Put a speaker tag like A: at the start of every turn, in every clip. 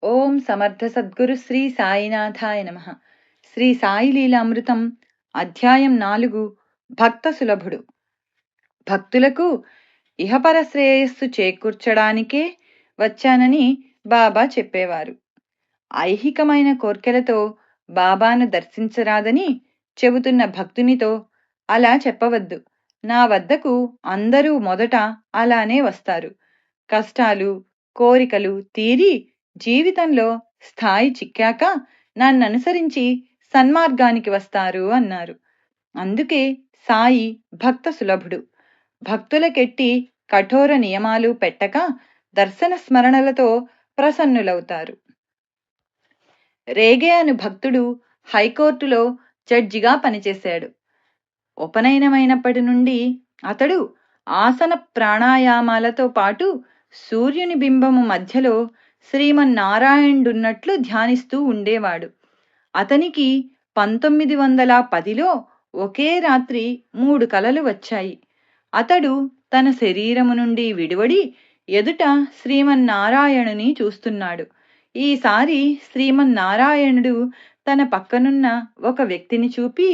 A: ఓం సమర్థ సద్గురు శ్రీ సాయినాథాయ నమ. శ్రీ సాయి లీలామృతం అధ్యాయం 4. భక్త సులభుడు. భక్తులకు ఇహపర శ్రేయస్సు చేకూర్చడానికే వచ్చానని బాబా చెప్పేవారు. ఐహికమైన కోర్కెలతో బాబాను దర్శించరాదని చెబుతున్న భక్తునితో అలా చెప్పవద్దు. నా వద్దకు అందరూ మొదట అలానే వస్తారు. కష్టాలు కోరికలు తీరి జీవితంలో స్థాయి చిక్కాక నన్ననుసరించి సన్మార్గానికి వస్తారు అన్నారు. అందుకే సాయి భక్త సులభుడు. భక్తులకెట్టి కఠోర నియమాలు పెట్టక దర్శన స్మరణలతో ప్రసన్నులవుతారు. రేగే అను భక్తుడు హైకోర్టులో జడ్జిగా పనిచేశాడు. ఉపనయనమైనప్పటి నుండి అతడు ఆసన ప్రాణాయామాలతో పాటు సూర్యుని బింబము మధ్యలో శ్రీమన్నారాయణుడున్నట్లు ధ్యానిస్తూ ఉండేవాడు. అతనికి 1910లో ఒకే రాత్రి 3 కలలు వచ్చాయి. అతడు తన శరీరము నుండి విడివడి ఎదుట శ్రీమన్నారాయణుని చూస్తున్నాడు. ఈసారి శ్రీమన్నారాయణుడు తన పక్కనున్న ఒక వ్యక్తిని చూపి,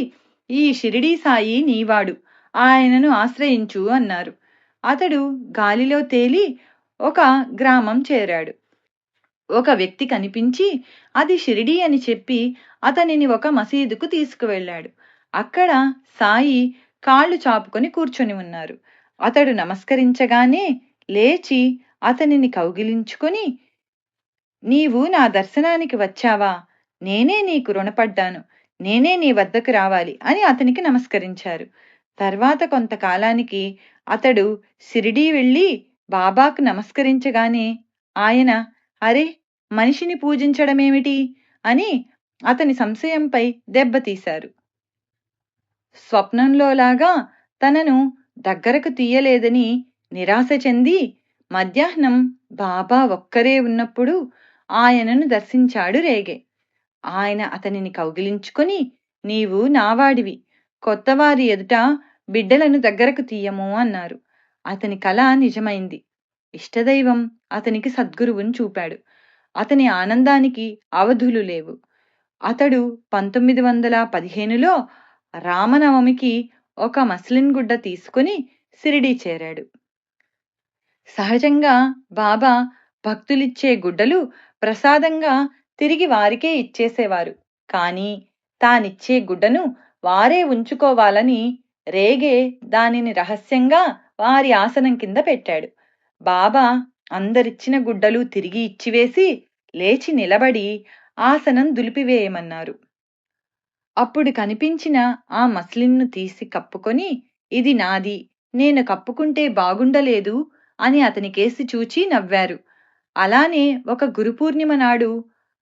A: ఈ షిరిడీ సాయి నీవాడు, ఆయనను ఆశ్రయించు అన్నారు. అతడు గాలిలో తేలి ఒక గ్రామం చేరాడు. ఒక వ్యక్తి కనిపించి అది షిరిడీ అని చెప్పి అతనిని ఒక మసీదుకు తీసుకువెళ్ళాడు. అక్కడ సాయి కాళ్ళు చాపుకొని కూర్చొని ఉన్నారు. అతడు నమస్కరించగానే లేచి అతనిని కౌగిలించుకొని, నీవు నా దర్శనానికి వచ్చావా? నేనే నీకు రుణపడ్డాను, నేనే నీ వద్దకు రావాలి అని అతనికి నమస్కరించారు. తర్వాత కొంతకాలానికి అతడు షిరిడీ వెళ్ళి బాబాకు నమస్కరించగానే ఆయన, అరే, మనిషిని పూజించడమేమిటి అని అతని సంశయంపై దెబ్బతీశారు. స్వప్నంలోలాగా తనను దగ్గరకు తీయలేదని నిరాశ చెంది మధ్యాహ్నం బాబా ఒక్కరే ఉన్నప్పుడు ఆయనను దర్శించాడు రేగే. ఆయన అతనిని కౌగిలించుకొని, నీవు నావాడివి, కొత్తవారి ఎదుట బిడ్డలను దగ్గరకు తీయము అన్నారు. అతని కల నిజమైంది. ఇష్టదైవం అతనికి సద్గురువును చూపాడు. అతని ఆనందానికి అవధులు లేవు. అతడు 1915లో రామనవమికి ఒక మస్లిన్ గుడ్డ తీసుకుని షిరిడీ చేరాడు. సహజంగా బాబా భక్తులిచ్చే గుడ్డలు ప్రసాదంగా తిరిగి వారికే ఇచ్చేసేవారు. కానీ తానిచ్చే గుడ్డను వారే ఉంచుకోవాలని రేగే దానిని రహస్యంగా వారి ఆసనం కింద పెట్టాడు. బాబా అందరిచ్చిన గుడ్డలు తిరిగి ఇచ్చివేసి లేచి నిలబడి ఆసనం దులిపివేయమన్నారు. అప్పుడు కనిపించిన ఆ మస్లిన్ను తీసి కప్పుకొని, ఇది నాది, నేను కప్పుకుంటే బాగుండలేదు అని అతనికేసి చూచి నవ్వారు. అలానే ఒక గురుపూర్ణిమ నాడు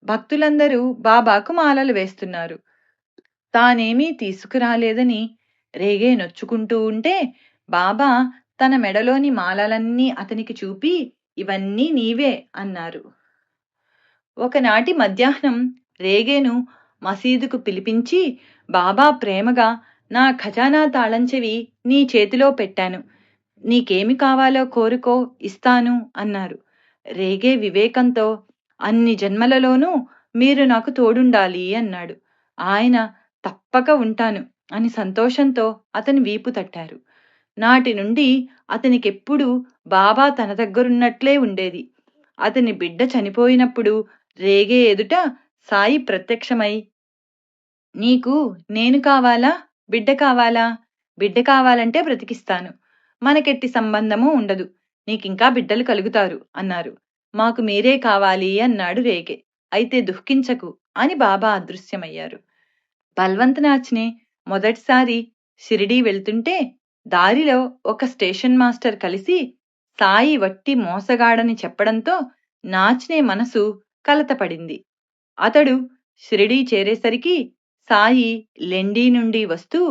A: భక్తులందరూ బాబాకు మాలలు వేస్తున్నారు. తానేమీ తీసుకురాలేదని రేగే నొచ్చుకుంటూ ఉంటే బాబా తన మెడలోని మాలలన్నీ అతనికి చూపి, ఇవన్నీ నీవే అన్నారు. ఒకనాటి మధ్యాహ్నం రేగేను మసీదుకు పిలిపించి, బాబా ప్రేమగా, నా ఖజానా తాళంచెవి నీ చేతిలో పెట్టాను, నీకేమి కావాలో కోరుకో, ఇస్తాను అన్నారు. రేగే వివేకంతో, అన్ని జన్మలలోనూ మీరు నాకు తోడుండాలి అన్నాడు. ఆయన తప్పక ఉంటాను అని సంతోషంతో అతని వీపు తట్టారు. నాటి నుండి అతనికెప్పుడూ బాబా తన దగ్గరున్నట్లే ఉండేది. అతని బిడ్డ చనిపోయినప్పుడు రేగే ఎదుట సాయి ప్రత్యక్షమై, నీకు నేను కావాలా, బిడ్డ కావాలా? బిడ్డ కావాలంటే బ్రతికిస్తాను, మనకెట్టి సంబంధమూ ఉండదు, నీకింకా బిడ్డలు కలుగుతారు అన్నారు. మాకు మీరే కావాలి అన్నాడు రేగే. అయితే దుఃఖించకు అని బాబా అదృశ్యమయ్యారు. బల్వంతనాథ్నే మొదటిసారి షిరిడీ వెళ్తుంటే దారిలో ఒక స్టేషన్ మాస్టర్ కలిసి సాయి వట్టి మోసగాడని చెప్పడంతో నాచ్నే మనసు కలతపడింది. అతడు షిరిడీ చేరేసరికి సాయి లెండీ నుండి వస్తూ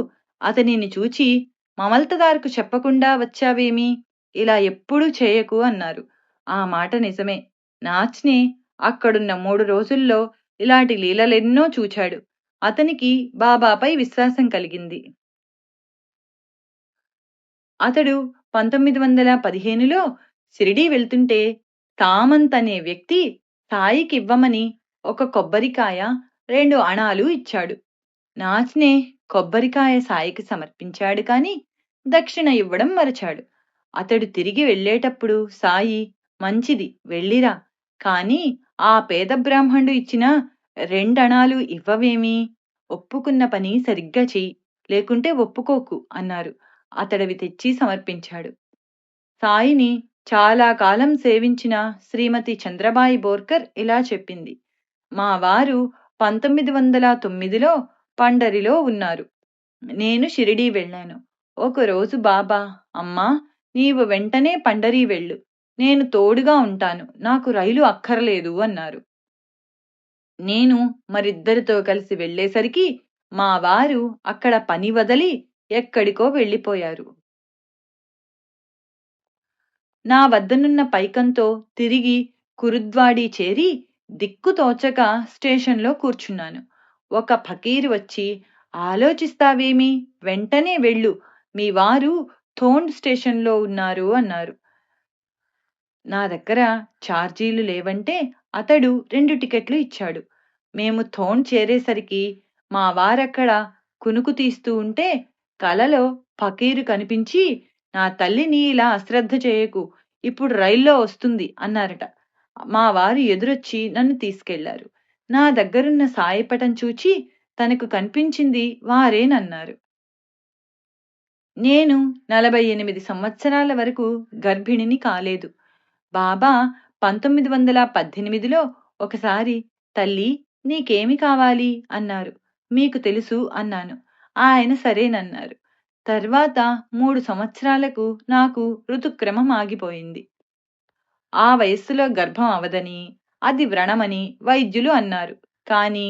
A: అతనిని చూచి, మమల్తదార్కు చెప్పకుండా వచ్చావేమి, ఇలా ఎప్పుడూ చేయకు అన్నారు. ఆ మాట నిజమే. నాచ్నే అక్కడున్న 3 రోజుల్లో ఇలాంటి లీలలెన్నో చూచాడు. అతనికి బాబాపై విశ్వాసం కలిగింది. అతడు 1915లో షిరిడీ వెళ్తుంటే తామంత్ అనే వ్యక్తి సాయికివ్వమని ఒక కొబ్బరికాయ, 2 అణాలు ఇచ్చాడు. నాచ్నే కొబ్బరికాయ సాయికి సమర్పించాడు కాని దక్షిణ ఇవ్వడం మరచాడు. అతడు తిరిగి వెళ్ళేటప్పుడు సాయి, మంచిది వెళ్ళిరా, కాని ఆ పేద బ్రాహ్మణుడు ఇచ్చిన 2 అణాలు ఇవ్వవేమి? ఒప్పుకున్న పని సరిగ్గా చెయ్యి, లేకుంటే ఒప్పుకోకు అన్నారు. అతడవి తెచ్చి సమర్పించాడు. సాయిని చాలా కాలం సేవించిన శ్రీమతి చంద్రబాయి బోర్కర్ ఇలా చెప్పింది: మా వారు 1909లో పండరిలో ఉన్నారు. నేను షిరిడీ వెళ్ళాను. ఒకరోజు బాబా, అమ్మా, నీవు వెంటనే పండరీ వెళ్ళు, నేను తోడుగా ఉంటాను, నాకు రైలు అక్కరలేదు అన్నారు. నేను మరిద్దరితో కలిసి వెళ్ళేసరికి మా వారు అక్కడ పని వదలి ఎక్కడికో వెళ్ళిపోయారు. నా వద్దనున్న పైకంతో తిరిగి కురుద్వాడి చేరి దిక్కుతోచక స్టేషన్లో కూర్చున్నాను. ఒక ఫకీరు వచ్చి, ఆలోచిస్తావేమి, వెంటనే వెళ్ళు, మీ వారు థోండ్ స్టేషన్లో ఉన్నారు అన్నారు. నా దగ్గర ఛార్జీలు లేవంటే అతడు 2 టికెట్లు ఇచ్చాడు. మేము థోండ్ చేరేసరికి మా వారక్కడ కునుకు తీస్తూ ఉంటే కలలో ఫకీరు కనిపించి, నా తల్లిని ఇలా అశ్రద్ధ చేయకు, ఇప్పుడు రైల్లో వస్తుంది అన్నారట. మా వారు ఎదురొచ్చి నన్ను తీసుకెళ్లారు. నా దగ్గరున్న సాయిపటం చూచి తనకు కనిపించింది వారేనన్నారు. నేను 48 సంవత్సరాల వరకు గర్భిణిని కాలేదు. బాబా 1918లో ఒకసారి, తల్లి నీకేమి కావాలి అన్నారు. మీకు తెలుసు అన్నాను. ఆయన సరేనన్నారు. తర్వాత 3 సంవత్సరాలకు నాకు ఋతుక్రమం ఆగిపోయింది. ఆ వయస్సులో గర్భం అవదని, అది వ్రణమని వైద్యులు అన్నారు. కానీ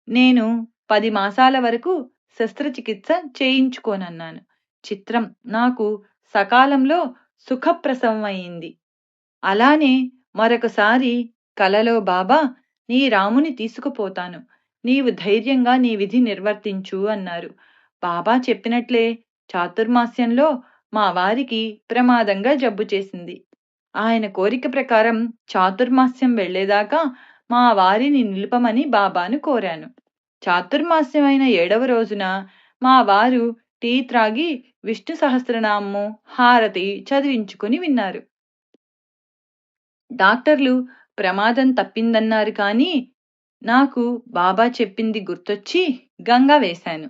A: నేను 10 మాసాల వరకు శస్త్రచికిత్స చేయించుకోనన్నాను. చిత్రం, నాకు సకాలంలో సుఖప్రసవం అయింది. అలానే మరొకసారి కలలో బాబా, నీ రాముని తీసుకుపోతాను, నీవు ధైర్యంగా నీ విధి నిర్వర్తించు అన్నారు. బాబా చెప్పినట్లే చాతుర్మాస్యంలో మా వారికి ప్రమాదంగా జబ్బు చేసింది. ఆయన కోరిక ప్రకారం చాతుర్మాస్యం వెళ్లేదాకా మా వారిని నిలుపమని బాబాను కోరాను. చాతుర్మాస్యమైన 7వ రోజున మా వారు టీ త్రాగి విష్ణు సహస్రనామము, హారతి చదివించుకుని విన్నారు. డాక్టర్లు ప్రమాదం తప్పిందన్నారు కానీ నాకు బాబా చెప్పింది గుర్తొచ్చి గంగ వేశాను.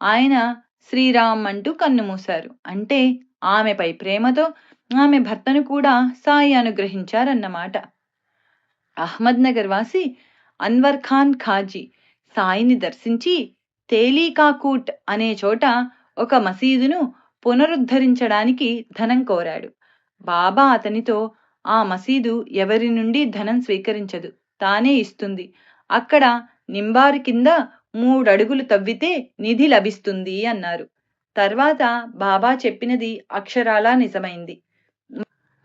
A: ఆయన శ్రీరామ్ అంటూ కన్నుమూశారు. అంటే ఆమెపై ప్రేమతో ఆమె భర్తను కూడా సాయి అనుగ్రహించారన్నమాట. అహ్మద్నగర్ వాసి అన్వర్ ఖాన్ ఖాజీ సాయిని దర్శించి తేలీకాకూట్ అనే చోట ఒక మసీదును పునరుద్ధరించడానికి ధనం కోరాడు. బాబా అతనితో, ఆ మసీదు ఎవరి నుండి ధనం స్వీకరించదు, తానే ఇస్తుంది. అక్కడ నింబారు కింద 3 అడుగులు తవ్వితే నిధి లభిస్తుంది అన్నారు. తర్వాత బాబా చెప్పినది అక్షరాలా నిజమైంది.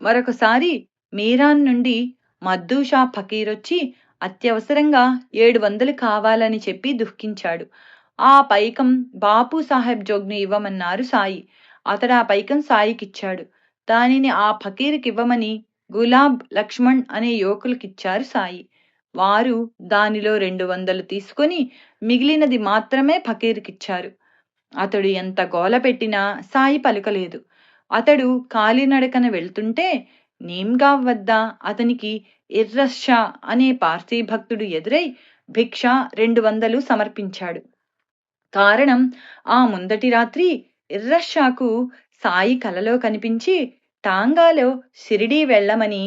A: మరొకసారి మీరాన్ నుండి మద్దూషా ఫకీరొచ్చి అత్యవసరంగా 700 కావాలని చెప్పి దుఃఖించాడు. ఆ పైకం బాపు సాహెబ్ జోగ్ను ఇవ్వమన్నారు సాయి. అతడా పైకం సాయికిచ్చాడు. దానిని ఆ ఫకీరుకివ్వమని గులాబ్, లక్ష్మణ్ అనే యువకులకిచ్చారు సాయి. వారు దానిలో 200 తీసుకొని మిగిలినది మాత్రమే ఫకీరుకిచ్చారు. అతడు ఎంత గోల పెట్టినా సాయి పలుకలేదు. అతడు కాలినడకన వెళ్తుంటే నీమ్గావ్ వద్ద అతనికి ఇర్రస్ షా అనే పార్సీ భక్తుడు ఎదురై భిక్ష 200 సమర్పించాడు. కారణం, ఆ ముందటి రాత్రి ఇర్రస్ షాకు సాయి కలలో కనిపించి టాంగాలో షిరిడీ వెళ్ళమని,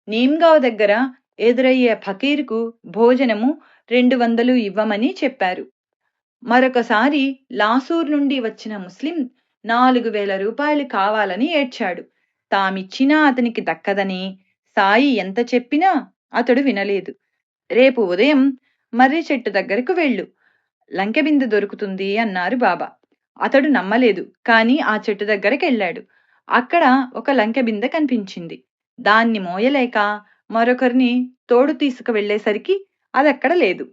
A: నీమ్గావ్ దగ్గర ఎదురయ్యే ఫకీరుకు భోజనము 200 ఇవ్వమని చెప్పారు. మరొకసారి లాసూర్ నుండి వచ్చిన ముస్లిం 4000 రూపాయలు కావాలని ఏడ్చాడు. తామిచ్చినా అతనికి దక్కదని సాయి ఎంత చెప్పినా అతడు వినలేదు. రేపు ఉదయం మర్రి చెట్టు దగ్గరకు వెళ్ళు, లంకెబిందె దొరుకుతుంది అన్నారు బాబా. అతడు నమ్మలేదు, కాని ఆ చెట్టు దగ్గరకెళ్ళాడు. అక్కడ ఒక లంకెబిందె కనిపించింది. దాన్ని మోయలేక మరొకరిని తోడు తీసుకువెళ్ళేసరికి అదక్కడ లేదు.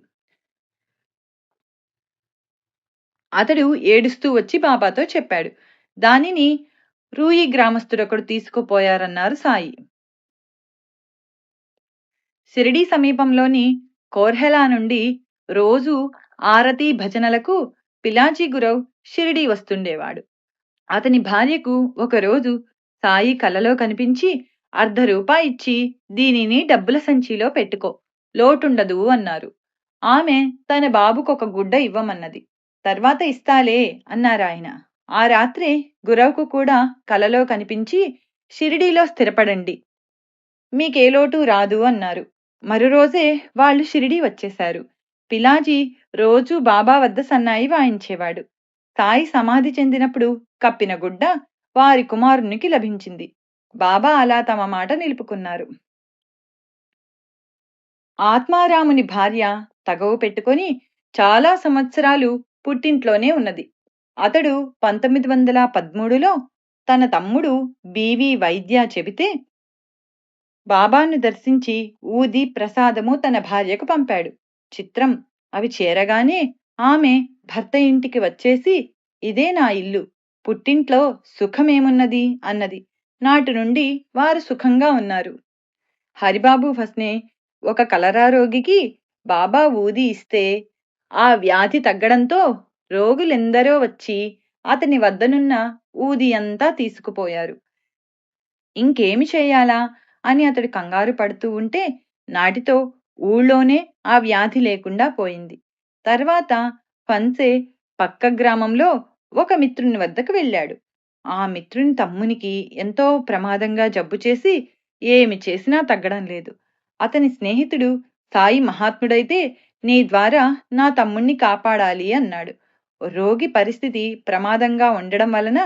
A: అతడు ఏడుస్తూ వచ్చి బాబాతో చెప్పాడు. దానిని రూయి గ్రామస్తుడొకడు తీసుకుపోయారన్నారు సాయి. షిరిడీ సమీపంలోని కోర్హెలా నుండి రోజూ ఆరతి భజనలకు పిలాజీ గురవ్ షిరిడీ వస్తుండేవాడు. అతని భార్యకు ఒకరోజు సాయి కలలో కనిపించి ₹1/2 ఇచ్చి దీనిని డబ్బుల సంచిలో పెట్టుకో, లోటుండదు అన్నారు. ఆమె తన బాబుకొక గుడ్డ ఇవ్వమన్నది. తర్వాత ఇస్తాలే అన్నారాయన. ఆ రాత్రే గురవ్కు కూడా కలలో కనిపించి షిరిడీలో స్థిరపడండి, మీకే లోటు రాదు అన్నారు. మరురోజే వాళ్ళు షిరిడీ వచ్చేశారు. పిలాజీ రోజూ బాబా వద్ద సన్నాయి వాయించేవాడు. సాయి సమాధి చెందినప్పుడు కప్పిన గుడ్డ వారి కుమారునికి లభించింది. బాబా అలా తమ మాట నిలుపుకున్నారు. ఆత్మారాముని భార్య తగవు పెట్టుకొని చాలా సంవత్సరాలు పుట్టింట్లోనే ఉన్నది. అతడు 1913లో తన తమ్ముడు బివి వైద్య చెబితే బాబాను దర్శించి ఊది ప్రసాదము తన భార్యకు పంపాడు. చిత్రం, అవి చేరగానే ఆమె భర్త ఇంటికి వచ్చేసి ఇదే నా ఇల్లు, పుట్టింట్లో సుఖమేమున్నది అన్నది. నాటి నుండి వారు సుఖంగా ఉన్నారు. హరిబాబు ఫస్నే ఒక కలరా రోగికి బాబా ఊది ఇస్తే ఆ వ్యాధి తగ్గడంతో రోగులెందరో వచ్చి అతని వద్దనున్న ఊది అంతా తీసుకుపోయారు. ఇంకేమి చేయాలా అని అతడు కంగారు పడుతూ ఉంటే నాటితో ఊళ్ళోనే ఆ వ్యాధి లేకుండా పోయింది. తర్వాత ఫన్సే పక్క గ్రామంలో ఒక మిత్రుని వద్దకు వెళ్ళాడు. ఆ మిత్రుని తమ్మునికి ఎంతో ప్రమాదంగా జబ్బు చేసి ఏమి చేసినా తగ్గడం లేదు. అతని స్నేహితుడు సాయి మహాత్ముడైతే నీ ద్వారా నా తమ్ముణ్ణి కాపాడాలి అన్నాడు. రోగి పరిస్థితి ప్రమాదంగా ఉండడం వలన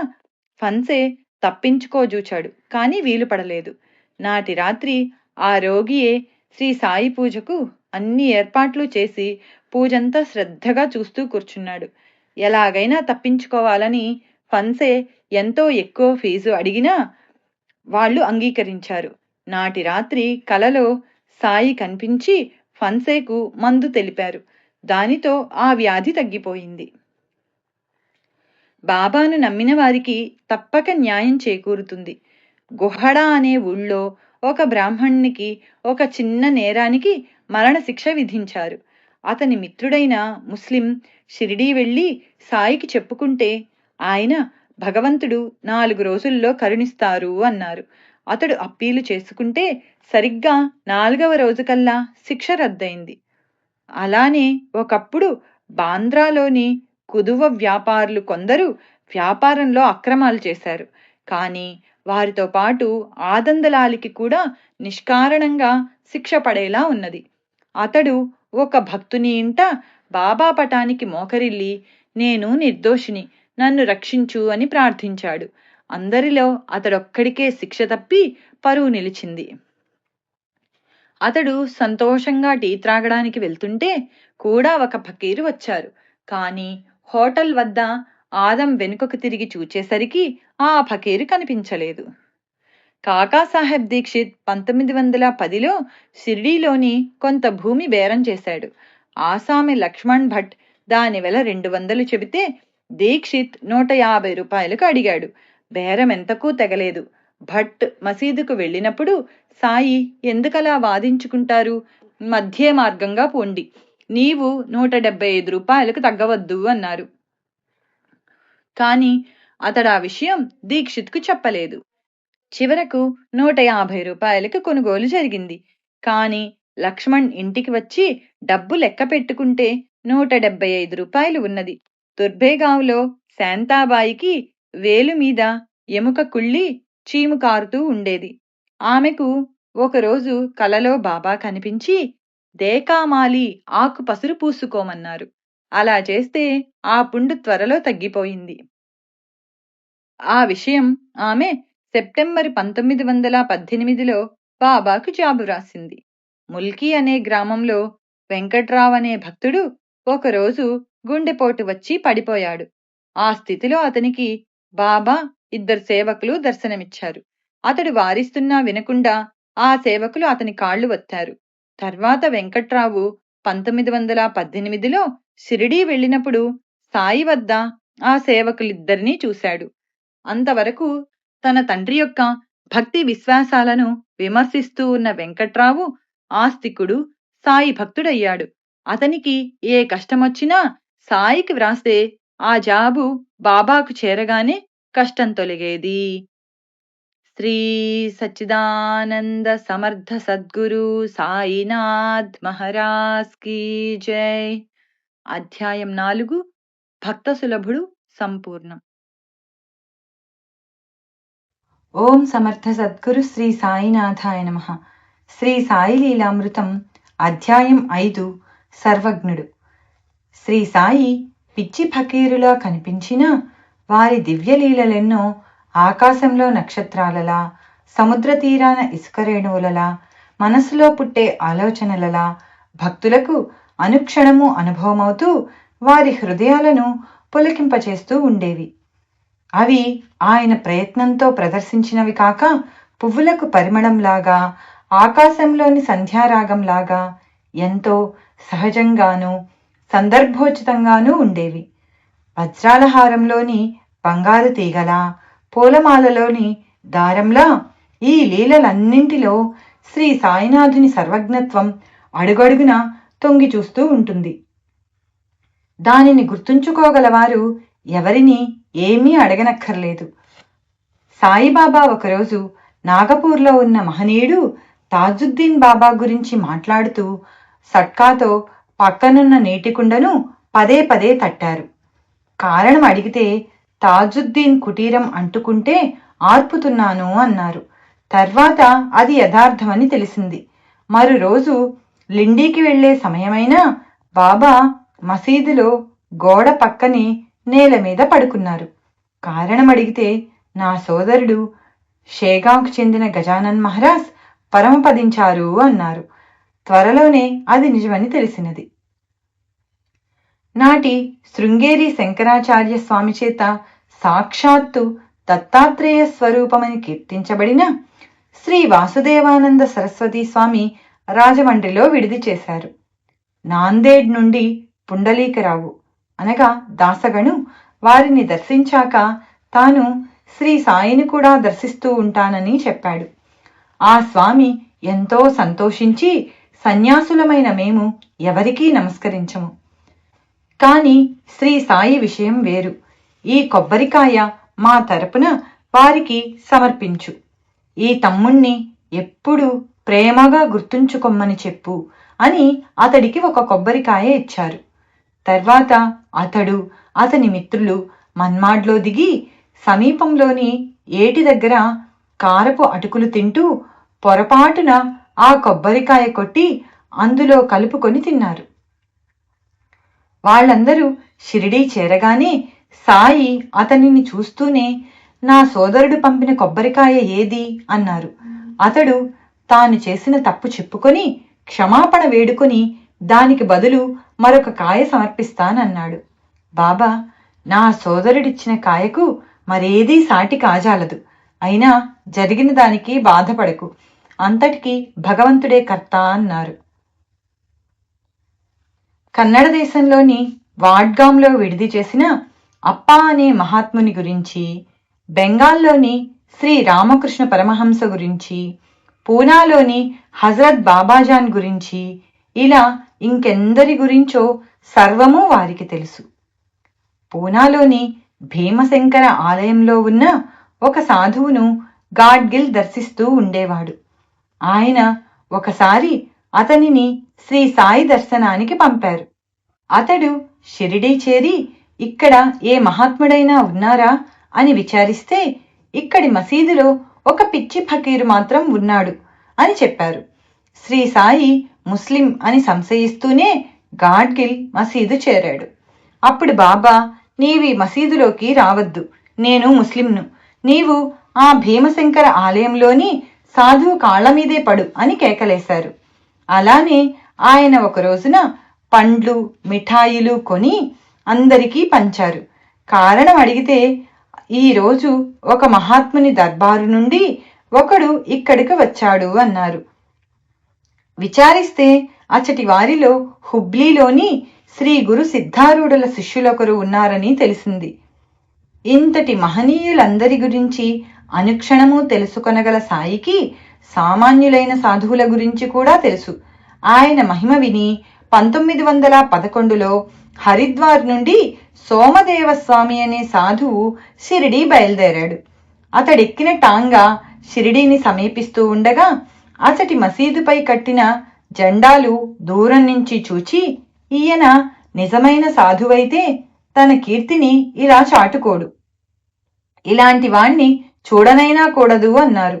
A: ఫన్సే తప్పించుకోజూచాడు, కానీ వీలు పడలేదు. నాటి రాత్రి ఆ రోగియే శ్రీ సాయి పూజకు అన్ని ఏర్పాట్లు చేసి పూజంతా శ్రద్ధగా చూస్తూ కూర్చున్నాడు. ఎలాగైనా తప్పించుకోవాలని ఫన్సే ఎంతో ఎక్కువ ఫీజు అడిగినా వాళ్ళు అంగీకరించారు. నాటి రాత్రి కలలో సాయి కనిపించి ఫన్సేకు మందు తెలిపారు. దానితో ఆ వ్యాధి తగ్గిపోయింది. బాబాను నమ్మిన వారికి తప్పక న్యాయం చేకూరుతుంది. గుహడా అనే ఊళ్ళో ఒక బ్రాహ్మణునికి ఒక చిన్న నేరానికి మరణశిక్ష విధించారు. అతని మిత్రుడైన ముస్లిం షిరిడీ వెళ్ళి సాయికి చెప్పుకుంటే ఆయన భగవంతుడు 4 రోజుల్లో కరుణిస్తారు అన్నారు. అతడు అప్పీలు చేసుకుంటే సరిగ్గా 4వ రోజుకల్లా శిక్ష రద్దయింది. అలానే ఒకప్పుడు బాంద్రాలోని కుదువ వ్యాపారులు కొందరు వ్యాపారంలో అక్రమాలు చేశారు. కానీ వారితో పాటు ఆదందలాలికి కూడా నిష్కారణంగా శిక్ష పడేలా ఉన్నది. అతడు ఒక భక్తుని ఇంట బాబా పటానికి మోకరిల్లి నేను నిర్దోషిని, నన్ను రక్షించు అని ప్రార్థించాడు. అందరిలో అతడొక్కడికే శిక్ష తప్పి పరువు నిలిచింది. అతడు సంతోషంగా టీ త్రాగడానికి వెళ్తుంటే కూడా ఒక ఫకీరు వచ్చారు. కానీ హోటల్ వద్ద ఆదం వెనుకకు తిరిగి చూచేసరికి ఆ ఫకీరు కనిపించలేదు. కాకాసాహెబ్ దీక్షిత్ 1910లో షిర్డీలోని కొంత భూమి బేరం చేశాడు. ఆసామి లక్ష్మణ్ భట్ దాని వెల 200 చెబితే దీక్షిత్ ₹150కు అడిగాడు. బేరం ఎంతకూ తెగలేదు. భట్ మసీదుకు వెళ్ళినప్పుడు సాయి ఎందుకలా వాదించుకుంటారు, మధ్య మార్గంగా పోండి, నీవు ₹175కు తగ్గవద్దు అన్నారు. కాని అతడా విషయం దీక్షిత్కు చెప్పలేదు. చివరకు ₹150కి కొనుగోలు జరిగింది. కాని లక్ష్మణ్ ఇంటికి వచ్చి డబ్బు లెక్క పెట్టుకుంటే ₹175 ఉన్నది. దుర్బేగావ్లో శాంతాబాయికి వేలు మీద ఎముక కుళ్ళి చీము కారుతూ ఉండేది. ఆమెకు ఒకరోజు కలలో బాబా కనిపించి దేకామాలి ఆకు పసురు పూసుకోమన్నారు. అలా చేస్తే ఆ పుండు త్వరలో తగ్గిపోయింది. ఆ విషయం ఆమె సెప్టెంబర్ 1918లో బాబాకు జాబు రాసింది. ముల్కీ అనే గ్రామంలో వెంకట్రావ్ అనే భక్తుడు ఒకరోజు గుండెపోటు వచ్చి పడిపోయాడు. ఆ స్థితిలో అతనికి బాబా 2 సేవకులు దర్శనమిచ్చారు. అతడు వారిస్తున్నా వినకుండా ఆ సేవకులు అతని కాళ్లు వత్తారు. తర్వాత వెంకట్రావు 1918లో షిరిడీ వెళ్ళినప్పుడు సాయి వద్ద ఆ సేవకులిద్దరినీ చూశాడు. అంతవరకు తన తండ్రి యొక్క భక్తి విశ్వాసాలను విమర్శిస్తూ ఉన్న వెంకట్రావు ఆస్తికుడు సాయి భక్తుడయ్యాడు. అతనికి ఏ కష్టమొచ్చినా సాయికి వ్రాస్తే ఆ జాబు బాబాకు చేరగానే కష్టం తొలగేది. శ్రీ సచ్చిదానంద సమర్థ సద్గురు సాయినాథ్ మహారాజ్ కీ జై. అధ్యాయం 4 భక్త సులభుడు సంపూర్ణం. ఓం సమర్థ సద్గురు శ్రీ సాయినాథాయ నమః. శ్రీ సాయి లీలామృతం అధ్యాయం 5 సర్వజ్ఞుడు. శ్రీ సాయి పిచ్చి ఫకీరులా కనిపించినా వారి దివ్యలీలలెన్నో ఆకాశంలో నక్షత్రాలలా, సముద్ర తీరాన ఇసుక రేణువులలా, మనసులో పుట్టే ఆలోచనలలా భక్తులకు అనుక్షణము అనుభవమవుతూ వారి హృదయాలను పులకింపచేస్తూ ఉండేవి. అవి ఆయన ప్రయత్నంతో ప్రదర్శించినవి కాక పువ్వులకు పరిమళంలాగా, ఆకాశంలోని సంధ్యారాగంలాగా ఎంతో సహజంగానూ సందర్భోచితంగానూ ఉండేవి. వజ్రాల హారంలోని బంగారు తీగలా, పూలమాలలోని దారంలా ఈ లీలలన్నింటిలో శ్రీ సాయినాథుని సర్వజ్ఞత్వం అడుగడుగున తొంగి చూస్తూ ఉంటుంది. దానిని గుర్తుంచుకోగలవారు ఎవరిని ఏమీ అడగనక్కర్లేదు. సాయిబాబా ఒకరోజు నాగపూర్లో ఉన్న మహనీయుడు తాజుద్దీన్ బాబా గురించి మాట్లాడుతూ సట్కాతో పక్కనున్న నీటికుండను పదే పదే తట్టారు. కారణం అడిగితే తాజుద్దీన్ కుటీరం అంటుకుంటే ఆర్పుతున్నాను అన్నారు. తర్వాత అది యథార్థమని తెలిసింది. మరో రోజు లిండీకి వెళ్లే సమయమైనా బాబా మసీదులో గోడ పక్కనే నేల మీద పడుకున్నారు. కారణం అడిగితే నా సోదరుడు షేగాంకు చెందిన గజానన్ మహారాజ్ పరమపదించారు అన్నారు. త్వరలోనే అది నిజమని తెలిసినది. నాటి శృంగేరి శంకరాచార్య స్వామి చేత సాక్షాత్తు దత్తాత్రేయ స్వరూపమని కీర్తించబడిన శ్రీ వాసుదేవానంద సరస్వతీ స్వామి రాజమండ్రిలో విడిది చేశారు. నాందేడ్ నుండి పుండలీకరావు అనగా దాసగను వారిని దర్శించాక తాను శ్రీ సాయిని కూడా దర్శిస్తూ ఉంటానని చెప్పాడు. ఆ స్వామి ఎంతో సంతోషించి సన్యాసులమైన మేము ఎవరికీ నమస్కరించము, కాని శ్రీ సాయి విషయం వేరు. ఈ కొబ్బరికాయ మా తరపున వారికి సమర్పించు. ఈ తమ్ముణ్ణి ఎప్పుడూ ప్రేమగా గుర్తుంచుకొమ్మని చెప్పు అని అతడికి ఒక కొబ్బరికాయ ఇచ్చారు. తర్వాత అతడు అతని మిత్రులు మన్మాడ్లో దిగి సమీపంలోని ఏటి దగ్గర కారపు అటుకులు తింటూ పొరపాటున ఆ కొబ్బరికాయ కొట్టి అందులో కలుపుకొని తిన్నారు. వాళ్ళందరూ షిరిడీ చేరగానే సాయి అతనిని చూస్తూనే నా సోదరుడు పంపిన కొబ్బరికాయ ఏది అన్నారు. అతడు తాను చేసిన తప్పు చెప్పుకొని క్షమాపణ వేడుకొని దానికి బదులు మరొక కాయ సమర్పిస్తానన్నాడు. బాబా, నా సోదరుడిచ్చిన కాయకు మరేదీ సాటి కాజాలదు. అయినా జరిగిన దానికి బాధపడకు, అంతటికీ భగవంతుడే కర్త అన్నారు. కన్నడ దేశంలోని వాడ్గాంలో విడిది చేసిన అప్పా అనే మహాత్ముని గురించి, బెంగాల్లోని శ్రీ రామకృష్ణ పరమహంస గురించి, పూనాలోని హజరత్ బాబాజాన్ గురించి, ఇలా ఇంకెందరి గురించో సర్వమూ వారికి తెలుసు. పూనాలోని భీమశంకర ఆలయంలో ఉన్న ఒక సాధువును గాడ్గిల్ దర్శిస్తూ ఉండేవాడు. ఆయన ఒకసారి అతనిని శ్రీ సాయి దర్శనానికి పంపారు. అతడు షిరిడీ చేరి ఇక్కడ ఏ మహాత్ముడైనా ఉన్నారా అని విచారిస్తే ఇక్కడి మసీదులో ఒక పిచ్చి ఫకీరు మాత్రం ఉన్నాడు అని చెప్పారు. శ్రీ సాయి ముస్లిం అని సంశయిస్తూనే గాడ్గిల్ మసీదు చేరాడు. అప్పుడు బాబా, నీవి మసీదులోకి రావద్దు, నేను ముస్లింను, నీవు ఆ భీమశంకర ఆలయంలోని సాధువు కాళ్ల మీదే పడు అని కేకలేశారు. అలానే ఆయన ఒక రోజున పండ్లు మిఠాయిలు కొని అందరికీ పంచారు. కారణం అడిగితే ఈరోజు ఒక మహాత్ముని దర్బారు నుండి ఒకడు ఇక్కడికి వచ్చాడు అన్నారు. విచారిస్తే అచ్చటి వారిలో హుబ్లీలోని శ్రీ గురు సిద్ధారూఢుల శిష్యులొకరు ఉన్నారని తెలిసింది. ఇంతటి మహనీయులందరి గురించి అనుక్షణము తెలుసుకొనగల సాయికి సామాన్యులైన సాధువుల గురించి కూడా తెలుసు. ఆయన మహిమ విని 1911లో హరిద్వార్ నుండి సోమదేవస్వామి అనే సాధువు షిరిడీ బయలుదేరాడు. అతడెక్కిన టాంగా షిరిడీని సమీపిస్తూ ఉండగా అతడి మసీదుపై కట్టిన జెండాలు దూరం నుంచి చూచి, ఈయన నిజమైన సాధువైతే తన కీర్తిని ఇలా చాటుకోడు, ఇలాంటి వాణ్ణి చూడనైనా కూడదు అన్నారు.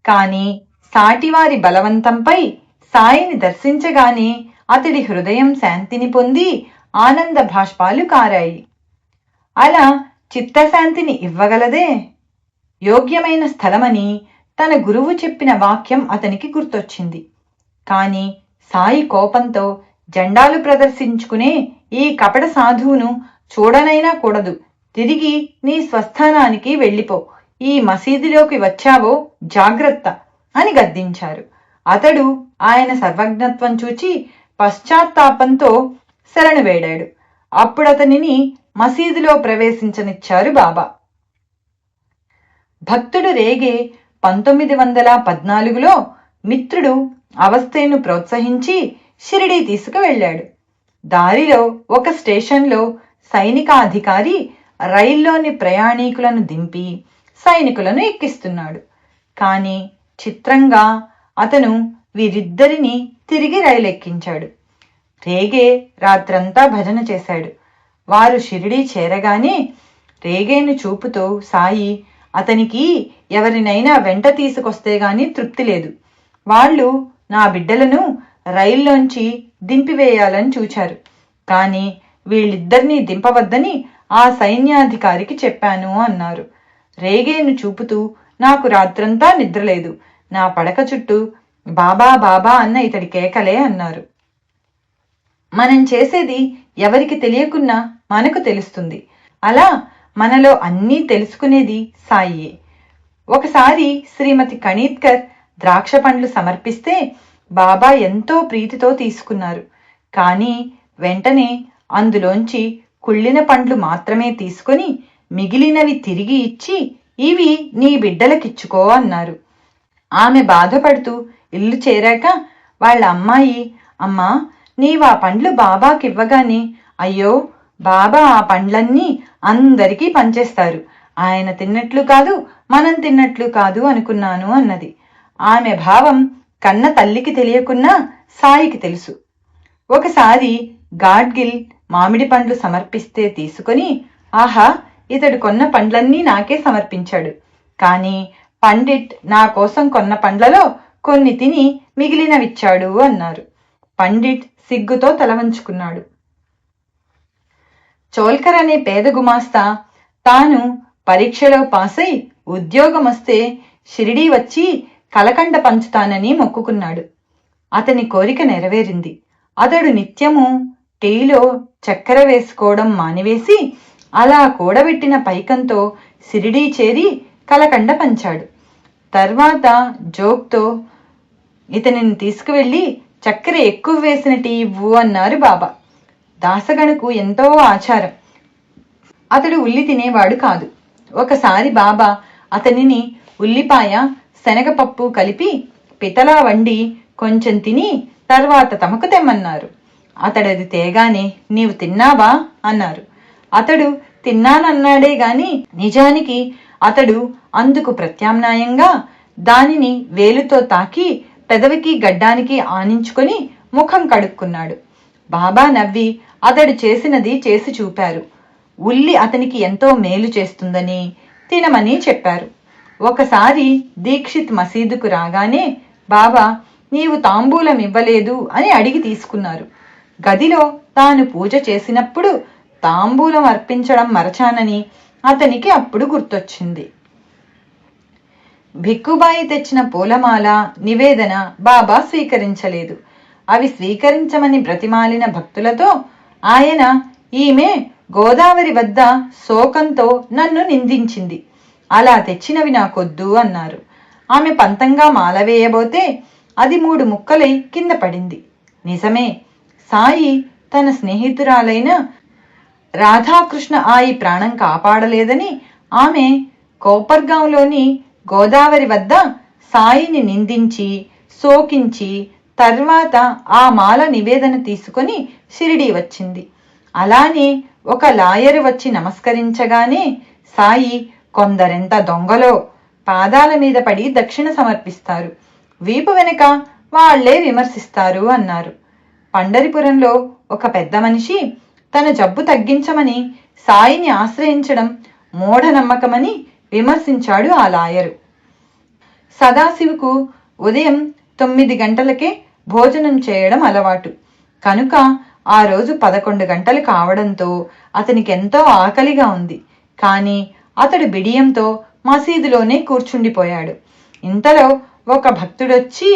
A: కాని సాటివారి బలవంతంపై సాయిని దర్శించగానే అతడి హృదయం శాంతిని పొంది ఆనంద భాష్పాలు కారాయి. అలా చిత్తశాంతిని ఇవ్వగలదే యోగ్యమైన స్థలమని తన గురువు చెప్పిన వాక్యం అతనికి గుర్తొచ్చింది. కాని సాయి కోపంతో, జెండాలు ప్రదర్శించుకునే ఈ కపట సాధువును చూడనైనా కూడదు, తిరిగి నీ స్వస్థానానికి వెళ్ళిపో, ఈ మసీదులోకి వచ్చావో జాగ్రత్త అని గద్దించారు. అతడు ఆయన సర్వజ్ఞత్వం చూచి పశ్చాత్తాపంతో శరణు వేడాడు. అప్పుడతనిని మసీదులో ప్రవేశించనిచ్చారు బాబా. భక్తుడు రేగే 1914లో మిత్రుడు అవస్థను ప్రోత్సహించి షిరిడీ తీసుకువెళ్ళాడు. దారిలో ఒక స్టేషన్లో సైనికాధికారి రైల్లోని ప్రయాణికులను దింపి సైనికులను ఎక్కిస్తున్నాడు. కాని చిత్రంగా అతను వీరిద్దరిని తిరిగి రైలు ఎక్కించాడు. రేగే రాత్రంతా భజన చేశాడు. వారు షిరిడీ చేరగానే రేగేను చూపుతో సాయి, అతనికి ఎవరినైనా వెంట తీసుకొస్తే గాని తృప్తి లేదు, వాళ్ళు నా బిడ్డలను రైల్లోంచి దింపివేయాలని చూచారు, కాని వీళ్ళిద్దరినీ దింపవద్దని ఆ సైన్యాధికారికి చెప్పాను అన్నారు. రేగేను చూపుతూ, నాకు రాత్రంతా నిద్రలేదు, నా పడక చుట్టూ బాబా బాబా అన్న ఇతడి కేకలే అన్నారు. మనం చేసేది ఎవరికి తెలియకున్నా మనకు తెలుస్తుంది. అలా మనలో అన్నీ తెలుసుకునేది సాయియే. ఒకసారి శ్రీమతి కణీత్కర్ ద్రాక్ష పండ్లు సమర్పిస్తే బాబా ఎంతో ప్రీతితో తీసుకున్నారు. కానీ వెంటనే అందులోంచి కుళ్ళిన పండ్లు మాత్రమే తీసుకొని మిగిలినవి తిరిగి ఇచ్చి, ఇవి నీ బిడ్డలకిచ్చుకో అన్నారు. ఆమె బాధపడుతూ ఇల్లు చేరాక వాళ్ళ అమ్మాయి, అమ్మా నీవా పండ్లు బాబాకివ్వగానే, అయ్యో బాబా ఆ పండ్లన్నీ అందరికీ పంచేస్తారు, ఆయన తిన్నట్లు కాదు మనం తిన్నట్లు కాదు అనుకున్నాను అన్నది. ఆమె భావం కన్న తల్లికి తెలియకున్నా సాయికి తెలుసు. ఒకసారి గాడ్గిల్ మామిడి పండ్లు సమర్పిస్తే తీసుకొని, ఆహా ఇతడు కొన్న పండ్లన్నీ నాకే సమర్పించాడు, కానీ పండిట్ నా కోసం కొన్న పండ్లలో కొన్ని తిని మిగిలినవిచ్చాడు అన్నారు. పండిట్ సిగ్గుతో తలవంచుకున్నాడు. చోల్కర్ అనే పేద గుమాస్తా తాను పరీక్షలో పాసై ఉద్యోగమొస్తే షిరిడీ వచ్చి కలకండ పంచుతానని మొక్కుకున్నాడు. అతని కోరిక నెరవేరింది. అతడు నిత్యము టీలో చక్కెర వేసుకోవడం మానివేసి అలా కూడబెట్టిన పైకంతో షిరిడీ చేరి కలకండ పంచాడు. తర్వాత జోక్తో, ఇతనిని తీసుకువెళ్ళి చక్కెర ఎక్కువ వేసిన టీ ఇవ్వు అన్నారు బాబా. దాసగణకు ఎంతో ఆచారం. అతడు ఉల్లి తినేవాడు కాదు. ఒకసారి బాబా అతనిని ఉల్లిపాయ శనగపప్పు కలిపి పితలా వండి కొంచెం తిని తర్వాత తమకు తెమ్మన్నారు. అతడది తేగానే, నీవు తిన్నావా అన్నారు. అతడు తిన్నానన్నాడే గాని నిజానికి అతడు అందుకు ప్రత్యామ్నాయంగా దానిని వేలుతో తాకి పెదవికి గడ్డానికి ఆనించుకొని ముఖం కడుక్కున్నాడు. బాబా నవ్వి అతడు చేసినది చేసి చూపారు. ఉల్లి అతనికి ఎంతో మేలు చేస్తుందని, తినమని చెప్పారు. ఒకసారి దీక్షిత్ మసీదుకు రాగానే బాబా, నీవు తాంబూలం ఇవ్వలేదు అని అడిగి తీసుకున్నారు. గదిలో తాను పూజ చేసినప్పుడు తాంబూలం అర్పించడం మరచానని అతనికి అప్పుడు గుర్తొచ్చింది. భిక్కుబాయి తెచ్చిన పూలమాల నివేదన బాబా స్వీకరించలేదు. అవి స్వీకరించమని బ్రతిమాలిన భక్తులతో ఆయన, ఈమె గోదావరి వద్ద శోకంతో నన్ను నిందించింది, అలా తెచ్చినవి నాకొద్దు అన్నారు. ఆమె పంతంగా మాల వేయబోతే అది 3 ముక్కలై కింద పడింది. నిజమే, సాయి తన స్నేహితురాలైన రాధాకృష్ణ ఆయి ప్రాణం కాపాడలేదని ఆమె కోపర్గాంలోని గోదావరి వద్ద సాయిని నిందించి శోకించి తర్వాత ఆ మాల నివేదన తీసుకొని షిరిడీ వచ్చింది. అలానే ఒక లాయరు వచ్చి నమస్కరించగానే సాయి కొందరెంత దొంగలో పాదాల మీద పడి దక్షిణ సమర్పిస్తారు, వీపు వెనుక వాళ్లే విమర్శిస్తారు అన్నారు. పండరిపురంలో ఒక పెద్ద మనిషి తన జబ్బు తగ్గించమని సాయిని ఆశ్రయించడం మూఢనమ్మకమని విమర్శించాడు ఆ లాయరు. సదాశివుకు ఉదయం 9 గంటలకే భోజనం చేయడం అలవాటు కనుక ఆ రోజు 11 గంటలు కావడంతో అతనికి ఎంతో ఆకలిగా ఉంది. కానీ అతడు బిడియంతో మసీదులోనే కూర్చుండిపోయాడు. ఇంతలో ఒక భక్తుడొచ్చి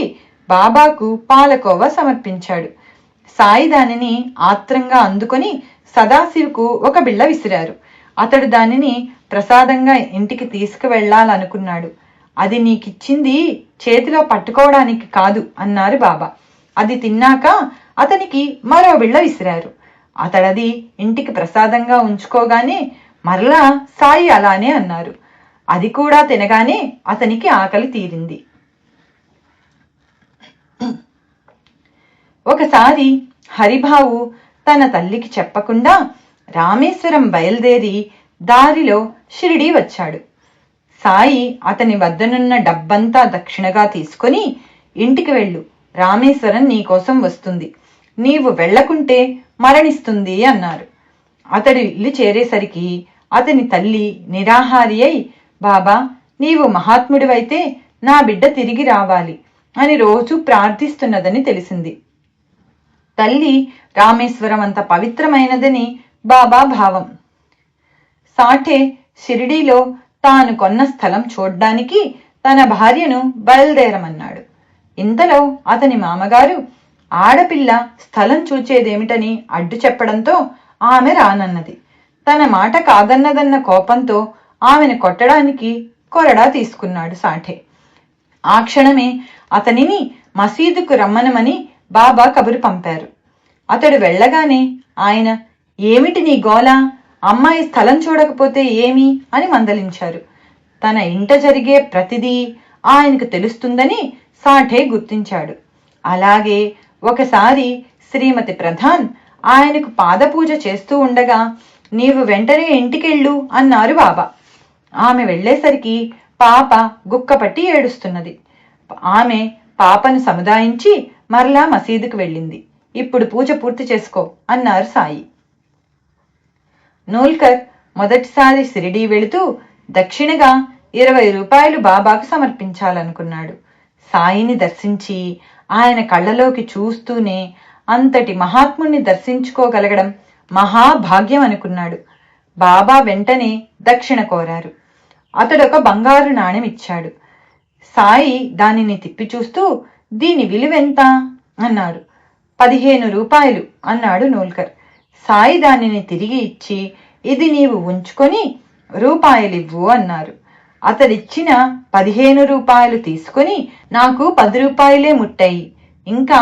A: బాబాకు పాలకోవా సమర్పించాడు. సాయి దానిని ఆత్రంగా అందుకొని సదాశివుకు ఒక బిళ్ళ విసిరారు. అతడు దానిని ప్రసాదంగా ఇంటికి తీసుకువెళ్లాలనుకున్నాడు. అది నీకిచ్చింది చేతిలో పట్టుకోవడానికి కాదు అన్నారు బాబా. అది తిన్నాక అతనికి మరో బిళ్ళ విసిరారు. అతడది ఇంటికి ప్రసాదంగా ఉంచుకోగానే మరలా సాయి అలానే అన్నారు. అది కూడా తినగానే అతనికి ఆకలి తీరింది. ఒకసారి హరిబావు తన తల్లికి చెప్పకుండా రామేశ్వరం బయలుదేరి దారిలో షిరిడీ వచ్చాడు. సాయి అతని వద్దనున్న డబ్బంతా దక్షిణగా తీసుకొని, ఇంటికి వెళ్ళు, రామేశ్వరం నీకోసం వస్తుంది, నీవు వెళ్లకుంటే మరణిస్తుంది అన్నారు. అతడు ఇల్లు చేరేసరికి అతని తల్లి నిరాహారి అయి, బాబా నీవు మహాత్ముడివైతే నా బిడ్డ తిరిగి రావాలి అని రోజు ప్రార్థిస్తున్నదని తెలిసింది. తల్లి రామేశ్వరం అంత పవిత్రమైనదని బాబా భావం. సాఠే షిరిడీలో తాను కొన్న స్థలం చూడ్డానికి తన భార్యను బయలుదేరమన్నాడు. ఇంతలో అతని మామగారు ఆడపిల్ల స్థలం చూచేదేమిటని అడ్డు చెప్పడంతో ఆమె రానన్నది. తన మాట కాదన్నదన్న కోపంతో ఆమెను కొట్టడానికి కొరడా తీసుకున్నాడు సాఠే. ఆ క్షణమే అతనిని మసీదుకు రమ్మనమని బాబా కబురు పంపారు. అతడు వెళ్ళగానే ఆయన, ఏమిటి నీ గోల, అమ్మాయి స్థలం చూడకపోతే ఏమి అని మందలించారు. తన ఇంట జరిగే ప్రతిదీ ఆయనకు తెలుస్తుందని సాఠే గుర్తించాడు. అలాగే ఒకసారి శ్రీమతి ప్రధాన్ ఆయనకు పాదపూజ చేస్తూ ఉండగా, నీవు వెంటనే ఇంటికెళ్ళు అన్నారు బాబా. ఆమె వెళ్లేసరికి పాప గుక్కపట్టి ఏడుస్తున్నది. ఆమె పాపను సముదాయించి మరలా మసీదుకు వెళ్ళింది. ఇప్పుడు పూజ పూర్తి చేసుకో అన్నారు సాయి. నూల్కర్ మొదటిసారి షిరిడీ వెళుతూ దక్షిణగా 20 రూపాయలు బాబాకు సమర్పించాలనుకున్నాడు. సాయిని దర్శించి ఆయన కళ్ళలోకి చూస్తూనే అంతటి మహాత్ముణ్ణి దర్శించుకోగలగడం మహాభాగ్యం అనుకున్నాడు. బాబా వెంటనే దక్షిణ కోరారు. అతడొక బంగారు నాణెం ఇచ్చాడు. సాయి దానిని తిప్పి చూస్తూ, దీని విలువెంత అన్నారు. 15 రూపాయలు అన్నాడు నూల్కర్. సాయి దానిని తిరిగి ఇచ్చి, ఇది నీవు ఉంచుకొని రూపాయలివ్వు అన్నారు. అతడిచ్చిన 15 రూపాయలు తీసుకొని, నాకు 10 రూపాయలే ముట్టాయి, ఇంకా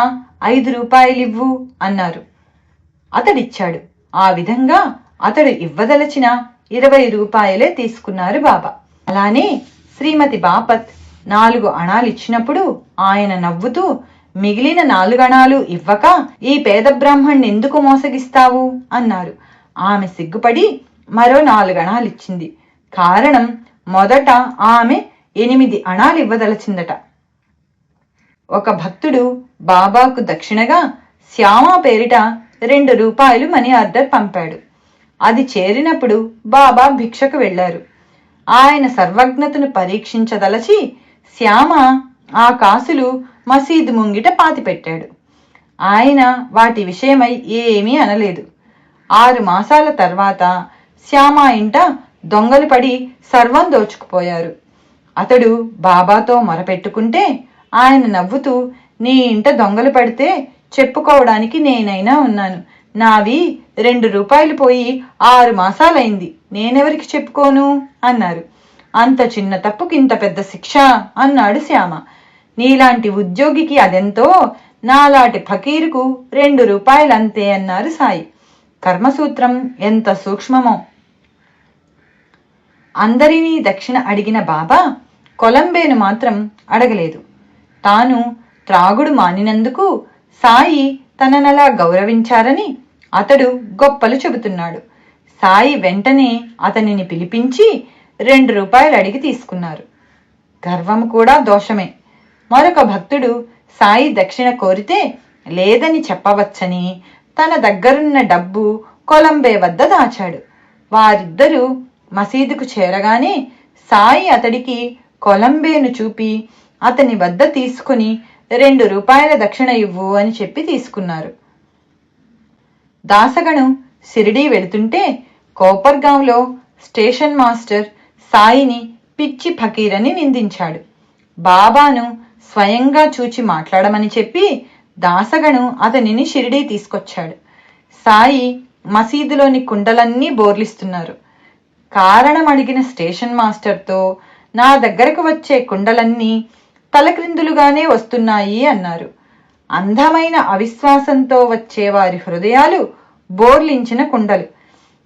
A: 5 రూపాయలివ్వు అన్నారు. అతడిచ్చాడు. ఆ విధంగా అతడు ఇవ్వదలచిన 20 రూపాయలే తీసుకున్నారు బాబా. అలానే శ్రీమతి బాపత్ 4 అణాలిచ్చినప్పుడు ఆయన నవ్వుతూ, మిగిలిన 4 అణాలు ఇవ్వక ఈ పేద బ్రాహ్మణ్ణి ఎందుకు మోసగిస్తావు అన్నారు. ఆమె సిగ్గుపడి మరో 4 అణాలిచ్చింది. కారణం, మొదట ఆమె 8 అణాలు ఇవ్వదలచిందట. ఒక భక్తుడు బాబాకు దక్షిణగా శ్యామ పేరిట 2 రూపాయలు మనీ ఆర్డర్ పంపాడు. అది చేరినప్పుడు బాబా భిక్షకు వెళ్లారు. ఆయన సర్వజ్ఞతను పరీక్షించదలచి శ్యామ ఆ కాసులు మసీదు ముంగిట పాతిపెట్టాడు. ఆయన వాటి విషయమై ఏమీ అనలేదు. 6 మాసాల తర్వాత శ్యామ ఇంట దొంగలు పడి సర్వం దోచుకుపోయారు. అతడు బాబాతో మొరపెట్టుకుంటే ఆయన నవ్వుతూ, నీ ఇంట దొంగలు పడితే చెప్పుకోవడానికి నేనైనా ఉన్నాను, నావి 2 రూపాయలు పోయి 6 మాసాలైంది, నేనెవరికి చెప్పుకోను అన్నారు. అంత చిన్న తప్పుకి ఇంత పెద్ద శిక్ష అన్నాడు శ్యామ. నీలాంటి ఉద్యోగికి అదెంతో, నాలాంటి ఫకీరుకు 2 రూపాయలంతే అన్నారు సాయి. కర్మసూత్రం ఎంత సూక్ష్మమో. అందరినీ దక్షిణ అడిగిన బాబా కొలంబేను మాత్రం అడగలేదు. తాను త్రాగుడు మానినందుకు సాయి తననలా గౌరవించారని అతడు గొప్పలు చెబుతున్నాడు. సాయి వెంటనే అతనిని పిలిపించి 2 రూపాయలు అడిగి తీసుకున్నారు. గర్వం కూడా దోషమే. మరొక భక్తుడు సాయి దక్షిణ కోరితే లేదని చెప్పవచ్చని తన దగ్గరున్న డబ్బు కొలంబే వద్ద దాచాడు. వారిద్దరూ మసీదుకు చేరగానే సాయి అతడికి కొలంబేను చూపి అతని వద్ద తీసుకుని 2 రూపాయల దక్షిణ ఇవ్వు అని చెప్పి తీసుకున్నారు. దాసగను షిరిడీ వెళుతుంటే కోపర్గాంలో స్టేషన్ మాస్టర్ సాయిని పిచ్చి ఫకీరని నిందించాడు. బాబాను స్వయంగా చూచి మాట్లాడమని చెప్పి దాసగను అతనిని షిరిడీ తీసుకొచ్చాడు. సాయి మసీదులోని కుండలన్నీ బోర్లిస్తున్నారు. కారణం అడిగిన స్టేషన్ మాస్టర్తో నా దగ్గరకు వచ్చే కుండలన్నీ తలక్రిందులుగానే వస్తున్నాయి అన్నారు. అందమైన అవిశ్వాసంతో వచ్చే వారి హృదయాలు బోర్లించిన కుండలు.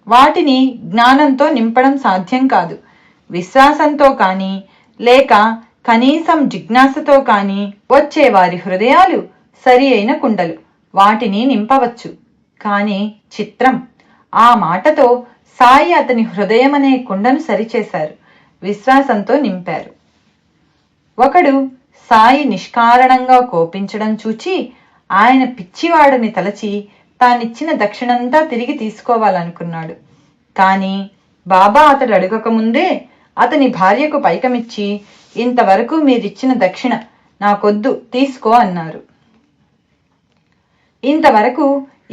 A: వాటిని జ్ఞానంతో నింపడం సాధ్యం కాదు. విశ్వాసంతో కానీ లేక కనీసం జిజ్ఞాసతో కానీ వచ్చే వారి హృదయాలు సరి అయిన కుండలు. వాటిని నింపవచ్చు. కానీ చిత్రం, ఆ మాటతో సాయి అతని హృదయమనే కుండను సరిచేశారు. విశ్వాసంతో నింపారు. ఒకడు సాయి నిష్కారణంగా కోపించడం చూచి ఆయన పిచ్చివాడని తలచి తానిచ్చిన దక్షిణంతా తిరిగి తీసుకోవాలనుకున్నాడు. కానీ బాబా అతడు అడగకముందే అతని భార్యకు పైకమిచ్చి, ఇంతవరకు మీరిచ్చిన దక్షిణ నాకొద్దు, తీసుకో అన్నారు. ఇంతవరకు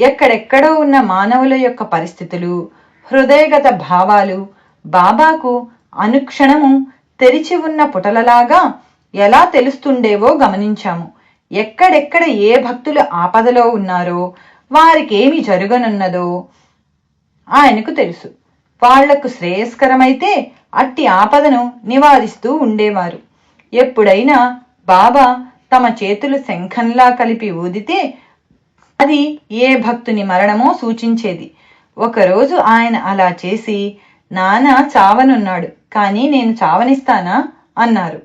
A: ఎక్కడెక్కడో ఉన్న మానవుల యొక్క పరిస్థితులు, హృదయగత భావాలు బాబాకు అనుక్షణము తెరిచి ఉన్న పుటలలాగా ఎలా తెలుస్తుండేవో గమనించాము. ఎక్కడెక్కడ ఏ భక్తులు ఆపదలో ఉన్నారో, వారికేమి జరగనున్నదో ఆయనకు తెలుసు. వాళ్లకు శ్రేయస్కరమైతే అట్టి ఆపదను నివారిస్తూ ఉండేవారు. ఎప్పుడైనా బాబా తమ చేతులు శంఖంలా కలిపి ఊదితే అది ఏ భక్తుని మరణమో సూచించేది. ఒకరోజు ఆయన అలా చేసి, నానా చావనున్నాడు, కానీ నేను చావనిస్తానా అన్నారు.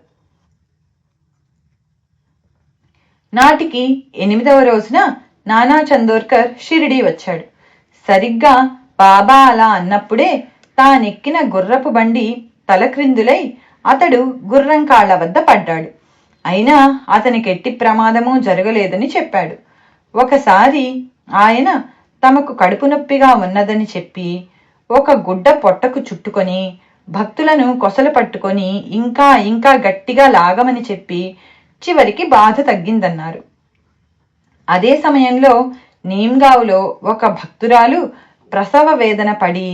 A: నాటికి 8వ రోజున నానా చందోర్కర్ షిరిడీ వచ్చాడు. సరిగ్గా బాబా అలా అన్నప్పుడే తానెక్కిన గుర్రపు బండి తలక్రిందులై అతడు గుర్రం కాళ్ల వద్ద పడ్డాడు. అయినా అతనికి ఎట్టి ప్రమాదమూ జరగలేదని చెప్పాడు. ఒకసారి ఆయన తమకు కడుపు నొప్పిగా ఉన్నదని చెప్పి ఒక గుడ్డ పొట్టకు చుట్టుకొని భక్తులను కొసలు పట్టుకొని ఇంకా ఇంకా గట్టిగా లాగమని చెప్పి చివరికి బాధ తగ్గిందన్నారు. అదే సమయంలో నీమ్గావ్లో ఒక భక్తురాలు ప్రసవ వేదన పడి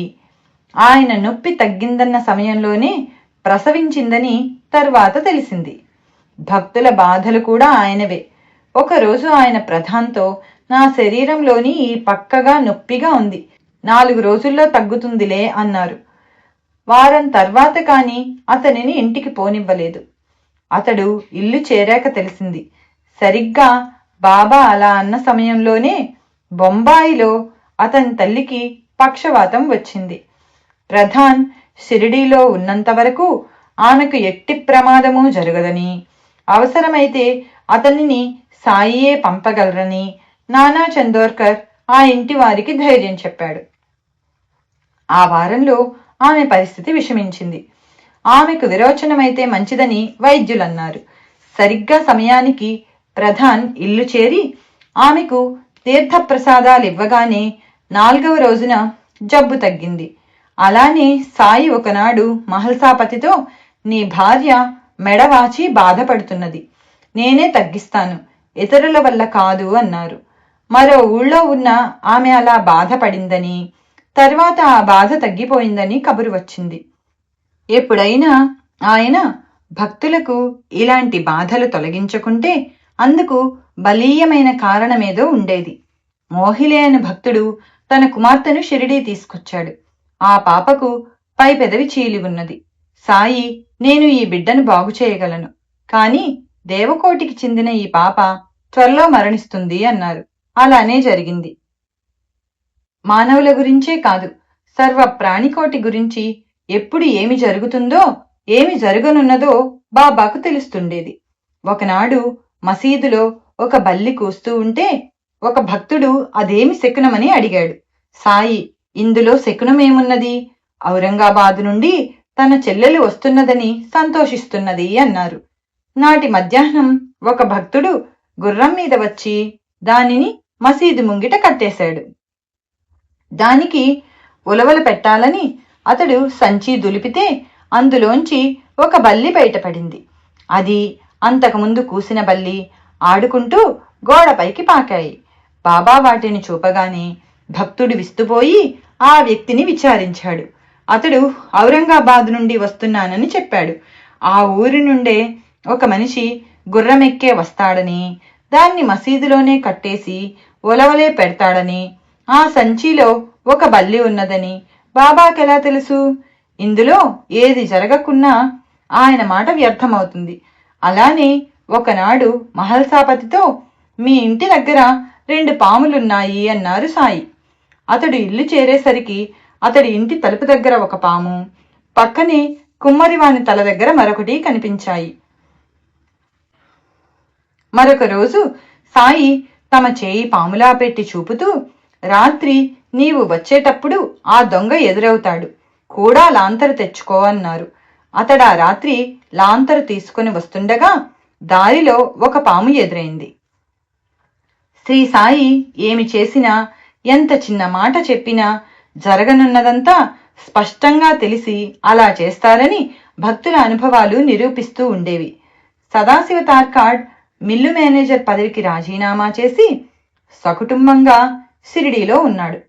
A: ఆయన నొప్పి తగ్గిందన్న సమయంలోనే ప్రసవించిందని తర్వాత తెలిసింది. భక్తుల బాధలు కూడా ఆయనవే. ఒకరోజు ఆయన ప్రధాన్తో, నా శరీరంలోని ఈ పక్కగా నొప్పిగా ఉంది, 4 రోజుల్లో తగ్గుతుందిలే అన్నారు. వారం తర్వాత కానీ అతనిని ఇంటికి పోనివ్వలేదు. అతడు ఇల్లు చేరాక తెలిసింది. సరిగ్గా బాబా అలా అన్న సమయంలోనే బొంబాయిలో అతని తల్లికి పక్షవాతం వచ్చింది. ప్రధాన్ షిరిడీలో ఉన్నంత వరకు ఆమెకు ఎట్టి ప్రమాదమూ జరగదని, అవసరమైతే అతనిని సాయియే పంపగలరని నానా చందోర్కర్ ఆ ఇంటి వారికి ధైర్యం చెప్పాడు. ఆ వారంలో ఆమె పరిస్థితి విషమించింది. ఆమెకు విరోచనమైతే మంచిదని వైద్యులన్నారు. సరిగ్గా సమయానికి ప్రధాన్ ఇల్లు చేరి ఆమెకు తీర్థప్రసాదాలివ్వగానే 4వ రోజున జబ్బు తగ్గింది. అలానే సాయి ఒకనాడు మహల్సాపతితో, నీ భార్య మెడవాచి బాధపడుతున్నది, నేనే తగ్గిస్తాను, ఇతరుల వల్ల కాదు అన్నారు. మరో ఊళ్ళో ఉన్న ఆమె అలా బాధపడిందని, తర్వాత ఆ బాధ తగ్గిపోయిందని కబురు వచ్చింది. ఎప్పుడైనా ఆయన భక్తులకు ఇలాంటి బాధలు తొలగించకుంటే అందుకు బలీయమైన కారణమేదో ఉండేది. మోహిలే అనే భక్తుడు తన కుమార్తెను షిరిడీ తీసుకొచ్చాడు. ఆ పాపకు పై పెదవి చీలి ఉన్నది. సాయి, నేను ఈ బిడ్డను బాగు చేయగలను, కానీ దేవకోటికి చెందిన ఈ పాప త్వరలో మరణిస్తుంది అన్నారు. అలానే జరిగింది. మానవుల గురించే కాదు, సర్వ ప్రాణికోటి గురించి ఎప్పుడు ఏమి జరుగుతుందో, ఏమి జరగనున్నదో బాబాకు తెలుస్తుండేది. ఒకనాడు మసీదులో ఒక బల్లి కూస్తూ ఉంటే ఒక భక్తుడు అదేమి శకునమని అడిగాడు. సాయి, ఇందులో శకునమేమున్నది? ఔరంగాబాదు నుండి తన చెల్లెలు వస్తున్నదని సంతోషిస్తున్నది అన్నారు. నాటి మధ్యాహ్నం ఒక భక్తుడు గుర్రం మీద వచ్చి దానిని మసీదు ముంగిట కట్టేశాడు. దానికి ఉలవలు పెట్టాలని అతడు సంచి దులిపితే అందులోంచి ఒక బల్లి బయటపడింది. అది అంతకుముందు కూసిన బల్లి ఆడుకుంటూ గోడపైకి పాకాయి. బాబా వాటిని చూపగానే భక్తుడు విస్తుపోయి ఆ వ్యక్తిని విచారించాడు. అతడు ఔరంగాబాద్ నుండి వస్తున్నానని చెప్పాడు. ఆ ఊరి నుండే ఒక మనిషి గుర్రమెక్కే వస్తాడని, దాన్ని మసీదులోనే కట్టేసి ఒలవలే పెడతాడని, ఆ సంచిలో ఒక బల్లి ఉన్నదని బాబాకెలా తెలుసు? ఇందులో ఏది జరగకున్నా ఆయన మాట వ్యర్థమవుతుంది. అలానే ఒకనాడు మహల్సాపతితో మీ ఇంటి దగ్గర 2 పాములున్నాయి అన్నారు సాయి. అతడు ఇల్లు చేరేసరికి అతడి ఇంటి తలుపు దగ్గర ఒక పాము, పక్కనే కుమ్మరివాని తల దగ్గర మరొకటి కనిపించాయి. మరొక రోజు సాయి తమ చేయి పాములా పెట్టి చూపుతూ, రాత్రి నీవు వచ్చేటప్పుడు ఆ దొంగ ఎదురవుతాడు, కూడా లాంతరు తెచ్చుకో అన్నారు. అతడా రాత్రి లాంతరు తీసుకుని వస్తుండగా దారిలో ఒక పాము ఎదురైంది. శ్రీ సాయి ఏమి చేసినా, ఎంత చిన్న మాట చెప్పినా జరగనున్నదంతా స్పష్టంగా తెలిసి అలా చేస్తారని భక్తుల అనుభవాలు నిరూపిస్తూ ఉండేవి. సదాశివ తార్కాడ్ మిల్లు మేనేజర్ పదవికి రాజీనామా చేసి సకుటుంబంగా షిరిడీలో ఉన్నాడు.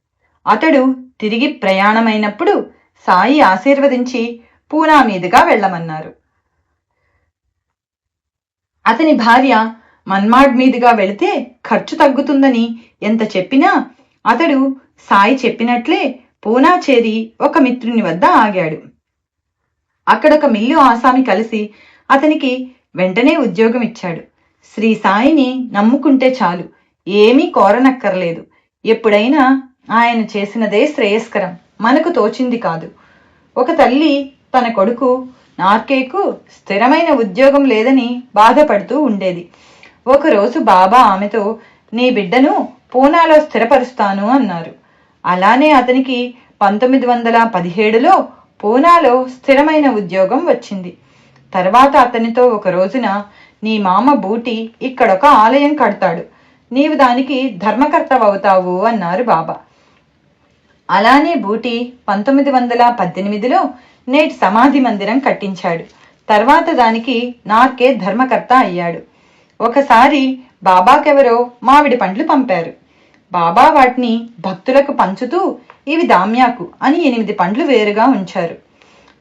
A: అతడు తిరిగి ప్రయాణమైనప్పుడు సాయి ఆశీర్వదించి పూనా మీదుగా వెళ్లమన్నారు. అతని భార్య మన్మాడ్ మీదుగా వెళితే ఖర్చు తగ్గుతుందని ఎంత చెప్పినా అతడు సాయి చెప్పినట్లే పూనా చేరి ఒక మిత్రుని వద్ద ఆగాడు. అక్కడొక మిల్లు ఆసామి కలిసి అతనికి వెంటనే ఉద్యోగం ఇచ్చాడు. శ్రీ సాయిని నమ్ముకుంటే చాలు, ఏమీ కోరనక్కర్లేదు. ఎప్పుడైనా ఆయన చేసినదే శ్రేయస్కరం, మనకు తోచింది కాదు. ఒక తల్లి తన కొడుకు నార్కేకు స్థిరమైన ఉద్యోగం లేదని బాధపడుతూ ఉండేది. ఒకరోజు బాబా ఆమెతో నీ బిడ్డను పూనాలో స్థిరపరుస్తాను అన్నారు. అలానే అతనికి 1917లో పూనాలో స్థిరమైన ఉద్యోగం వచ్చింది. తర్వాత అతనితో ఒక రోజున నీ మామ బూటి ఇక్కడొక ఆలయం కడతాడు, నీవు దానికి ధర్మకర్తవవుతావు అన్నారు బాబా. అలానే బూటి 1918లో నేటి సమాధి మందిరం కట్టించాడు. తర్వాత దానికి నార్కే ధర్మకర్త అయ్యాడు. ఒకసారి బాబాకెవరో మామిడి పండ్లు పంపారు. బాబా వాటిని భక్తులకు పంచుతూ ఇవి దామ్యాకు అని 8 పండ్లు వేరుగా ఉంచారు.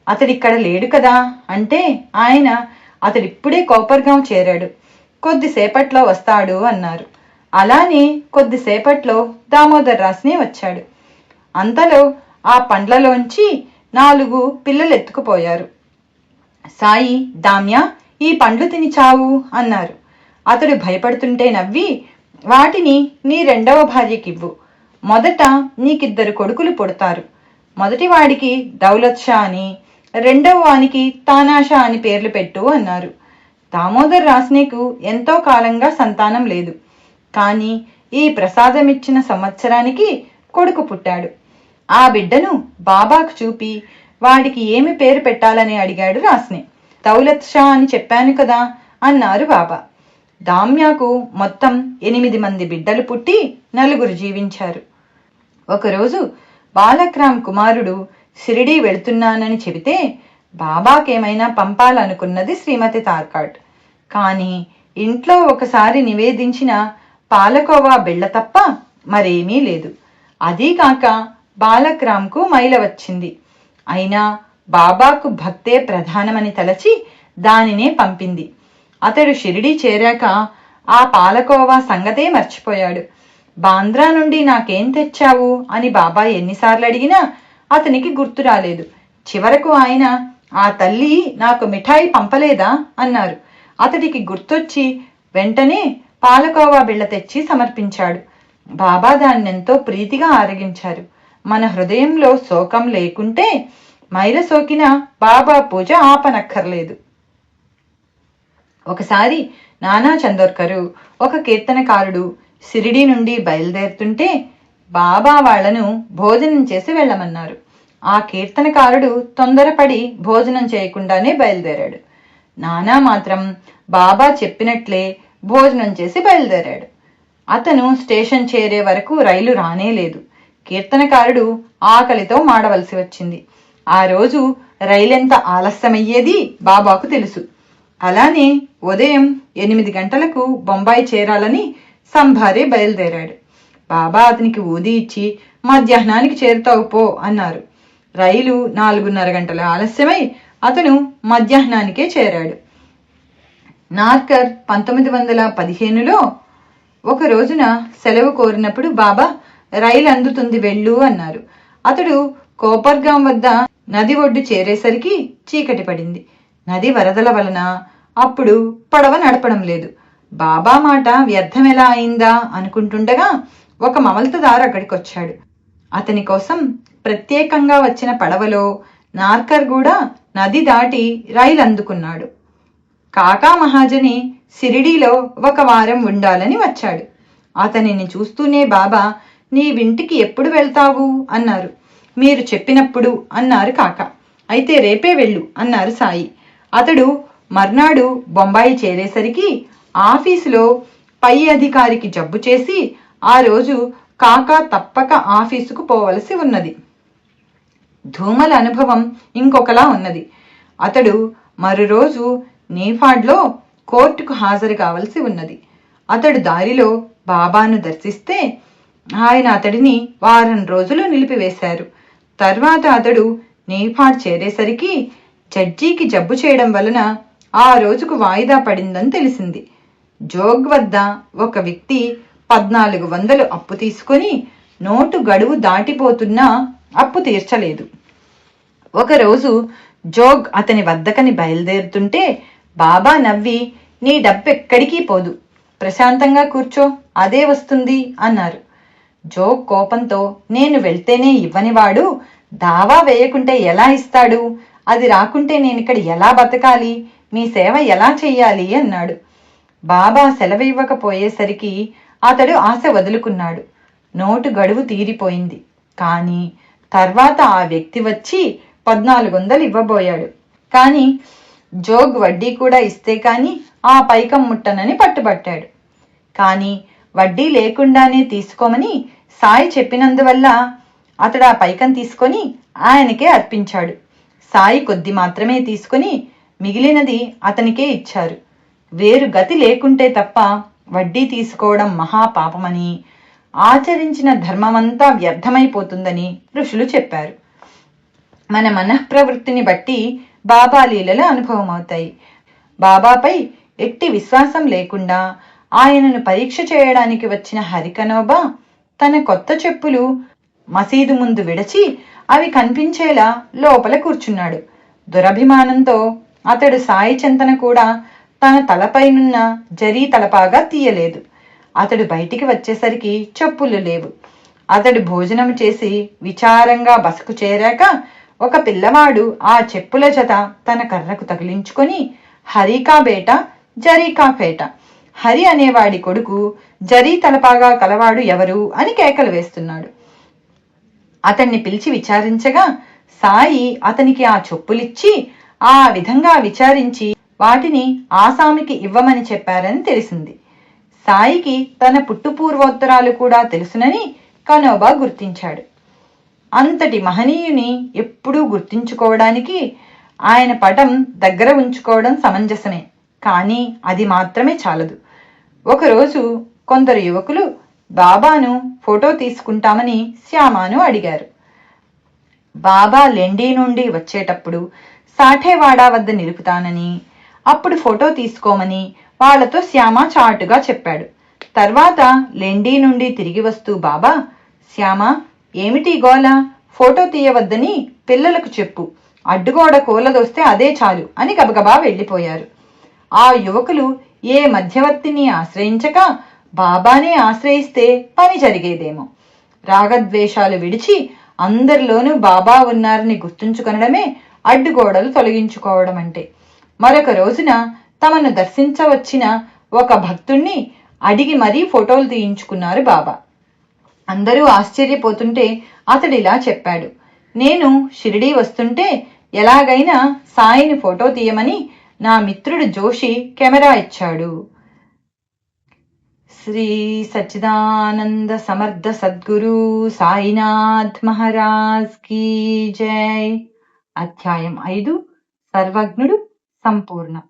A: అతడిక్కడ లేడు కదా అంటే ఆయన అతడిప్పుడే కోపర్గాం చేరాడు, కొద్దిసేపట్లో వస్తాడు అన్నారు. అలానే కొద్దిసేపట్లో దామోదర్ రాస్నే వచ్చాడు. అంతలో ఆ పండ్లలోంచి 4 పిల్లలు ఎత్తుకుపోయారు. సాయి, దామ్యా ఈ పండ్లు తిని చావు అన్నారు. అతడు భయపడుతుంటే నవ్వి వాటిని నీ 2వ భార్యకివ్వు, మొదట నీకిద్దరు కొడుకులు పుడతారు. మొదటివాడికి దౌలత్ షా అని, 2వ వానికి తానాషా అని పేర్లు పెట్టు అన్నారు. దామోదర్ రాస్నేకు ఎంతో కాలంగా సంతానం లేదు, కానీ ఈ ప్రసాదమిచ్చిన సంవత్సరానికి కొడుకు పుట్టాడు. ఆ బిడ్డను బాబాకు చూపి వాడికి ఏమి పేరు పెట్టాలని అడిగాడు రాస్నే. దౌలత్ షా అని చెప్పాను కదా అన్నారు బాబా. దామ్యాకు మొత్తం 8 మంది బిడ్డలు పుట్టి 4 జీవించారు. ఒకరోజు బాలక్రామ్ కుమారుడు షిరిడీ వెళుతున్నానని చెబితే బాబాకేమైనా పంపాలనుకున్నది శ్రీమతి తార్కాడ్. కానీ ఇంట్లో ఒకసారి నివేదించిన పాలకోవా బిళ్ళ తప్ప మరేమీ లేదు. అదీ కాక బాలక్రామ్కు మైల వచ్చింది. అయినా బాబాకు భక్తే ప్రధానమని తలచి దానినే పంపింది. అతడు షిరిడీ చేరాక ఆ పాలకోవా సంగతే మర్చిపోయాడు. బాంద్రా నుండి నాకేం తెచ్చావు అని బాబా ఎన్నిసార్లు అడిగినా అతనికి గుర్తు రాలేదు. చివరకు ఆయన ఆ తల్లి నాకు మిఠాయి పంపలేదా అన్నారు. అతడికి గుర్తొచ్చి వెంటనే పాలకోవా బిళ్ళ తెచ్చి సమర్పించాడు. బాబా దాన్నెంతో ప్రీతిగా ఆరగించారు. మన హృదయంలో శోకం లేకుంటే మైల సోకిన బాబా పూజ ఆపనక్కర్లేదు. ఒకసారి నానా చందోర్కరు ఒక కీర్తనకారుడు షిరిడీ నుండి బయలుదేరుతుంటే బాబా వాళ్లను భోజనం చేసి వెళ్ళమన్నారు. ఆ కీర్తనకారుడు తొందరపడి భోజనం చేయకుండానే బయలుదేరాడు. నానా మాత్రం బాబా చెప్పినట్లే భోజనం చేసి బయలుదేరాడు. అతను స్టేషన్ చేరే వరకు రైలు రానేలేదు. కీర్తనకారుడు ఆకలితో మాడవలసి వచ్చింది. ఆ రోజు రైలెంత ఆలస్యమయ్యేది బాబాకు తెలుసు. అలానే ఉదయం 8 గంటలకు బొంబాయి చేరాలని సంభారే బయలుదేరాడు. బాబా అతనికి ఊది ఇచ్చి మధ్యాహ్నానికి చేరుతావు పో అన్నారు. రైలు 4:30 గంటల ఆలస్యమై అతను మధ్యాహ్నానికే చేరాడు. నార్కర్ 1915లో ఒక రోజున సెలవు కోరినప్పుడు బాబా రైలు అందుతుంది వెళ్ళు అన్నారు. అతడు కోపర్గాం వద్ద నది ఒడ్డు చేరేసరికి చీకటి పడింది. నది వరదల వలన అప్పుడు పడవ నడపడం లేదు. బాబా మాట వ్యర్థమెలా అయిందా అనుకుంటుండగా ఒక మమల్తదారు అక్కడికొచ్చాడు. అతని కోసం ప్రత్యేకంగా వచ్చిన పడవలో నార్కర్ కూడా నది దాటి రైలు అందుకున్నాడు. కాకా మహాజని షిరిడీలో ఒక వారం ఉండాలని వచ్చాడు. అతనిని చూస్తూనే బాబా, నీవింటికి ఎప్పుడు వెళ్తావు అన్నారు. మీరు చెప్పినప్పుడు అన్నారు కాకా. అయితే రేపే వెళ్ళు అన్నారు సాయి. అతడు మర్నాడు బొంబాయి చేరేసరికి ఆఫీసులో పై అధికారికి జబ్బు చేసి ఆ రోజు కాకా తప్పక ఆఫీసుకు పోవలసి ఉన్నది. ధూమల అనుభవం ఇంకొకలా ఉన్నది. అతడు మరో రోజు నేఫాడ్లో కోర్టుకు హాజరు కావలసి ఉన్నది. అతడు దారిలో బాబాను దర్శిస్తే ఆయన అతడిని వారం రోజులు నిలిపివేశారు. తర్వాత అతడు నేఫాడ్ చేరేసరికి జడ్జికి జబ్బు చేయడం వలన ఆ రోజుకు వాయిదా పడిందని తెలిసింది. జోగ్ వద్ద ఒక వ్యక్తి 1400 అప్పు తీసుకొని నోటు గడువు దాటిపోతున్నా అప్పు తీర్చలేదు. ఒకరోజు జోగ్ అతని వద్దకని బయలుదేరుతుంటే బాబా నవ్వి, నీ డబ్బెక్కడికి పోదు, ప్రశాంతంగా కూర్చో, అదే వస్తుంది అన్నారు. జోగ్ కోపంతో, నేను వెళ్తేనే ఇవ్వనివాడు దావా వేయకుంటే ఎలా ఇస్తాడు? అది రాకుంటే నేనిక్కడ ఎలా బతకాలి? మీ సేవ ఎలా చెయ్యాలి అన్నాడు. బాబా సెలవు ఇవ్వకపోయేసరికి అతడు ఆశ వదులుకున్నాడు. నోటు గడువు తీరిపోయింది. కానీ తర్వాత ఆ వ్యక్తి వచ్చి 1400 ఇవ్వబోయాడు. కానీ జోగ్ వడ్డీ కూడా ఇస్తే కాని ఆ పైకం ముట్టనని పట్టుబట్టాడు. కానీ వడ్డీ లేకుండానే తీసుకోమని సాయి చెప్పినందువల్ల అతడు ఆ పైకం తీసుకొని ఆయనకే అర్పించాడు. సాయి కొద్ది మాత్రమే తీసుకొని మిగిలినది అతనికే ఇచ్చారు. వేరు గతి లేకుంటే తప్ప వడ్డీ తీసుకోవడం మహాపాపమని, ఆచరించిన ధర్మమంతా వ్యర్థమైపోతుందని ఋషులు చెప్పారు. మన మనఃప్రవృత్తిని బట్టి బాబా లీలలు అనుభవం అవుతాయి. బాబాపై ఎట్టి విశ్వాసం లేకుండా ఆయనను పరీక్ష చేయడానికి వచ్చిన హరికనోబా తన కొత్త చెప్పులు మసీదు ముందు విడచి అవి కనిపించేలా లోపల కూర్చున్నాడు. దురభిమానంతో అతడు సాయి చెంతన కూడా తన తలపైనున్న జరీ తలపాగా తీయలేదు. అతడు బయటికి వచ్చేసరికి చెప్పులు లేవు. అతడు భోజనం చేసి విచారంగా బసకు చేరాక ఒక పిల్లవాడు ఆ చెప్పుల జత తన కర్రకు తగిలించుకొని, హరికా బేట జరీకా ఫేట, హరి అనేవాడి కొడుకు జరీ తలపాగా కలవాడు ఎవరు అని కేకలు వేస్తున్నాడు. అతన్ని పిలిచి విచారించగా సాయి అతనికి ఆ చెప్పులిచ్చి ఆ విధంగా విచారించి వాటిని ఆసామికి ఇవ్వమని చెప్పారని తెలిసింది. సాయికి తన పుట్టుపూర్వోత్తరాలు కూడా తెలుసునని కనోబా గుర్తించాడు. అంతటి మహనీయుని ఎప్పుడూ గుర్తించుకోవడానికి ఆయన పటం దగ్గర ఉంచుకోవడం సమంజసమే. కానీ అది మాత్రమే చాలదు. ఒకరోజు కొందరు యువకులు బాబాను ఫోటో తీసుకుంటామని శ్యామాను అడిగారు. బాబా లెండీ నుండి వచ్చేటప్పుడు సాఠేవాడా వద్ద నిలుపుతానని, అప్పుడు ఫోటో తీసుకోమని వాళ్లతో శ్యామ చాటుగా చెప్పాడు. తర్వాత లెండీ నుండి తిరిగి వస్తూ బాబా, శ్యామ, ఏమిటి గోల? ఫోటో తీయవద్దని పిల్లలకు చెప్పు, అడ్డుగోడ కూలదొస్తే అదే చాలు అని గబగబా వెళ్ళిపోయారు. ఆ యువకులు ఏ మధ్యవర్తిని ఆశ్రయించక బాబానే ఆశ్రయిస్తే పని జరిగేదేమో. రాగద్వేషాలు విడిచి అందరిలోనూ బాబా ఉన్నారని గుర్తుంచుకొనడమే అడ్డుగోడలు తొలగించుకోవడం అంటే. మరొక రోజున తమను దర్శించవచ్చిన ఒక భక్తుణ్ణి అడిగి మరీ ఫోటోలు తీయించుకున్నారు బాబా. అందరూ ఆశ్చర్యపోతుంటే అతడిలా చెప్పాడు, నేను షిరిడీ వస్తుంటే ఎలాగైనా సాయిని ఫోటో తీయమని నా మిత్రుడు జోషి కెమెరా ఇచ్చాడు. శ్రీ సచ్చిదానంద సమర్థ సద్గురు సాయినాథ్ మహారాజ్ కీ జై. అధ్యాయం 5 సర్వజ్ఞుడు సంపూర్ణం.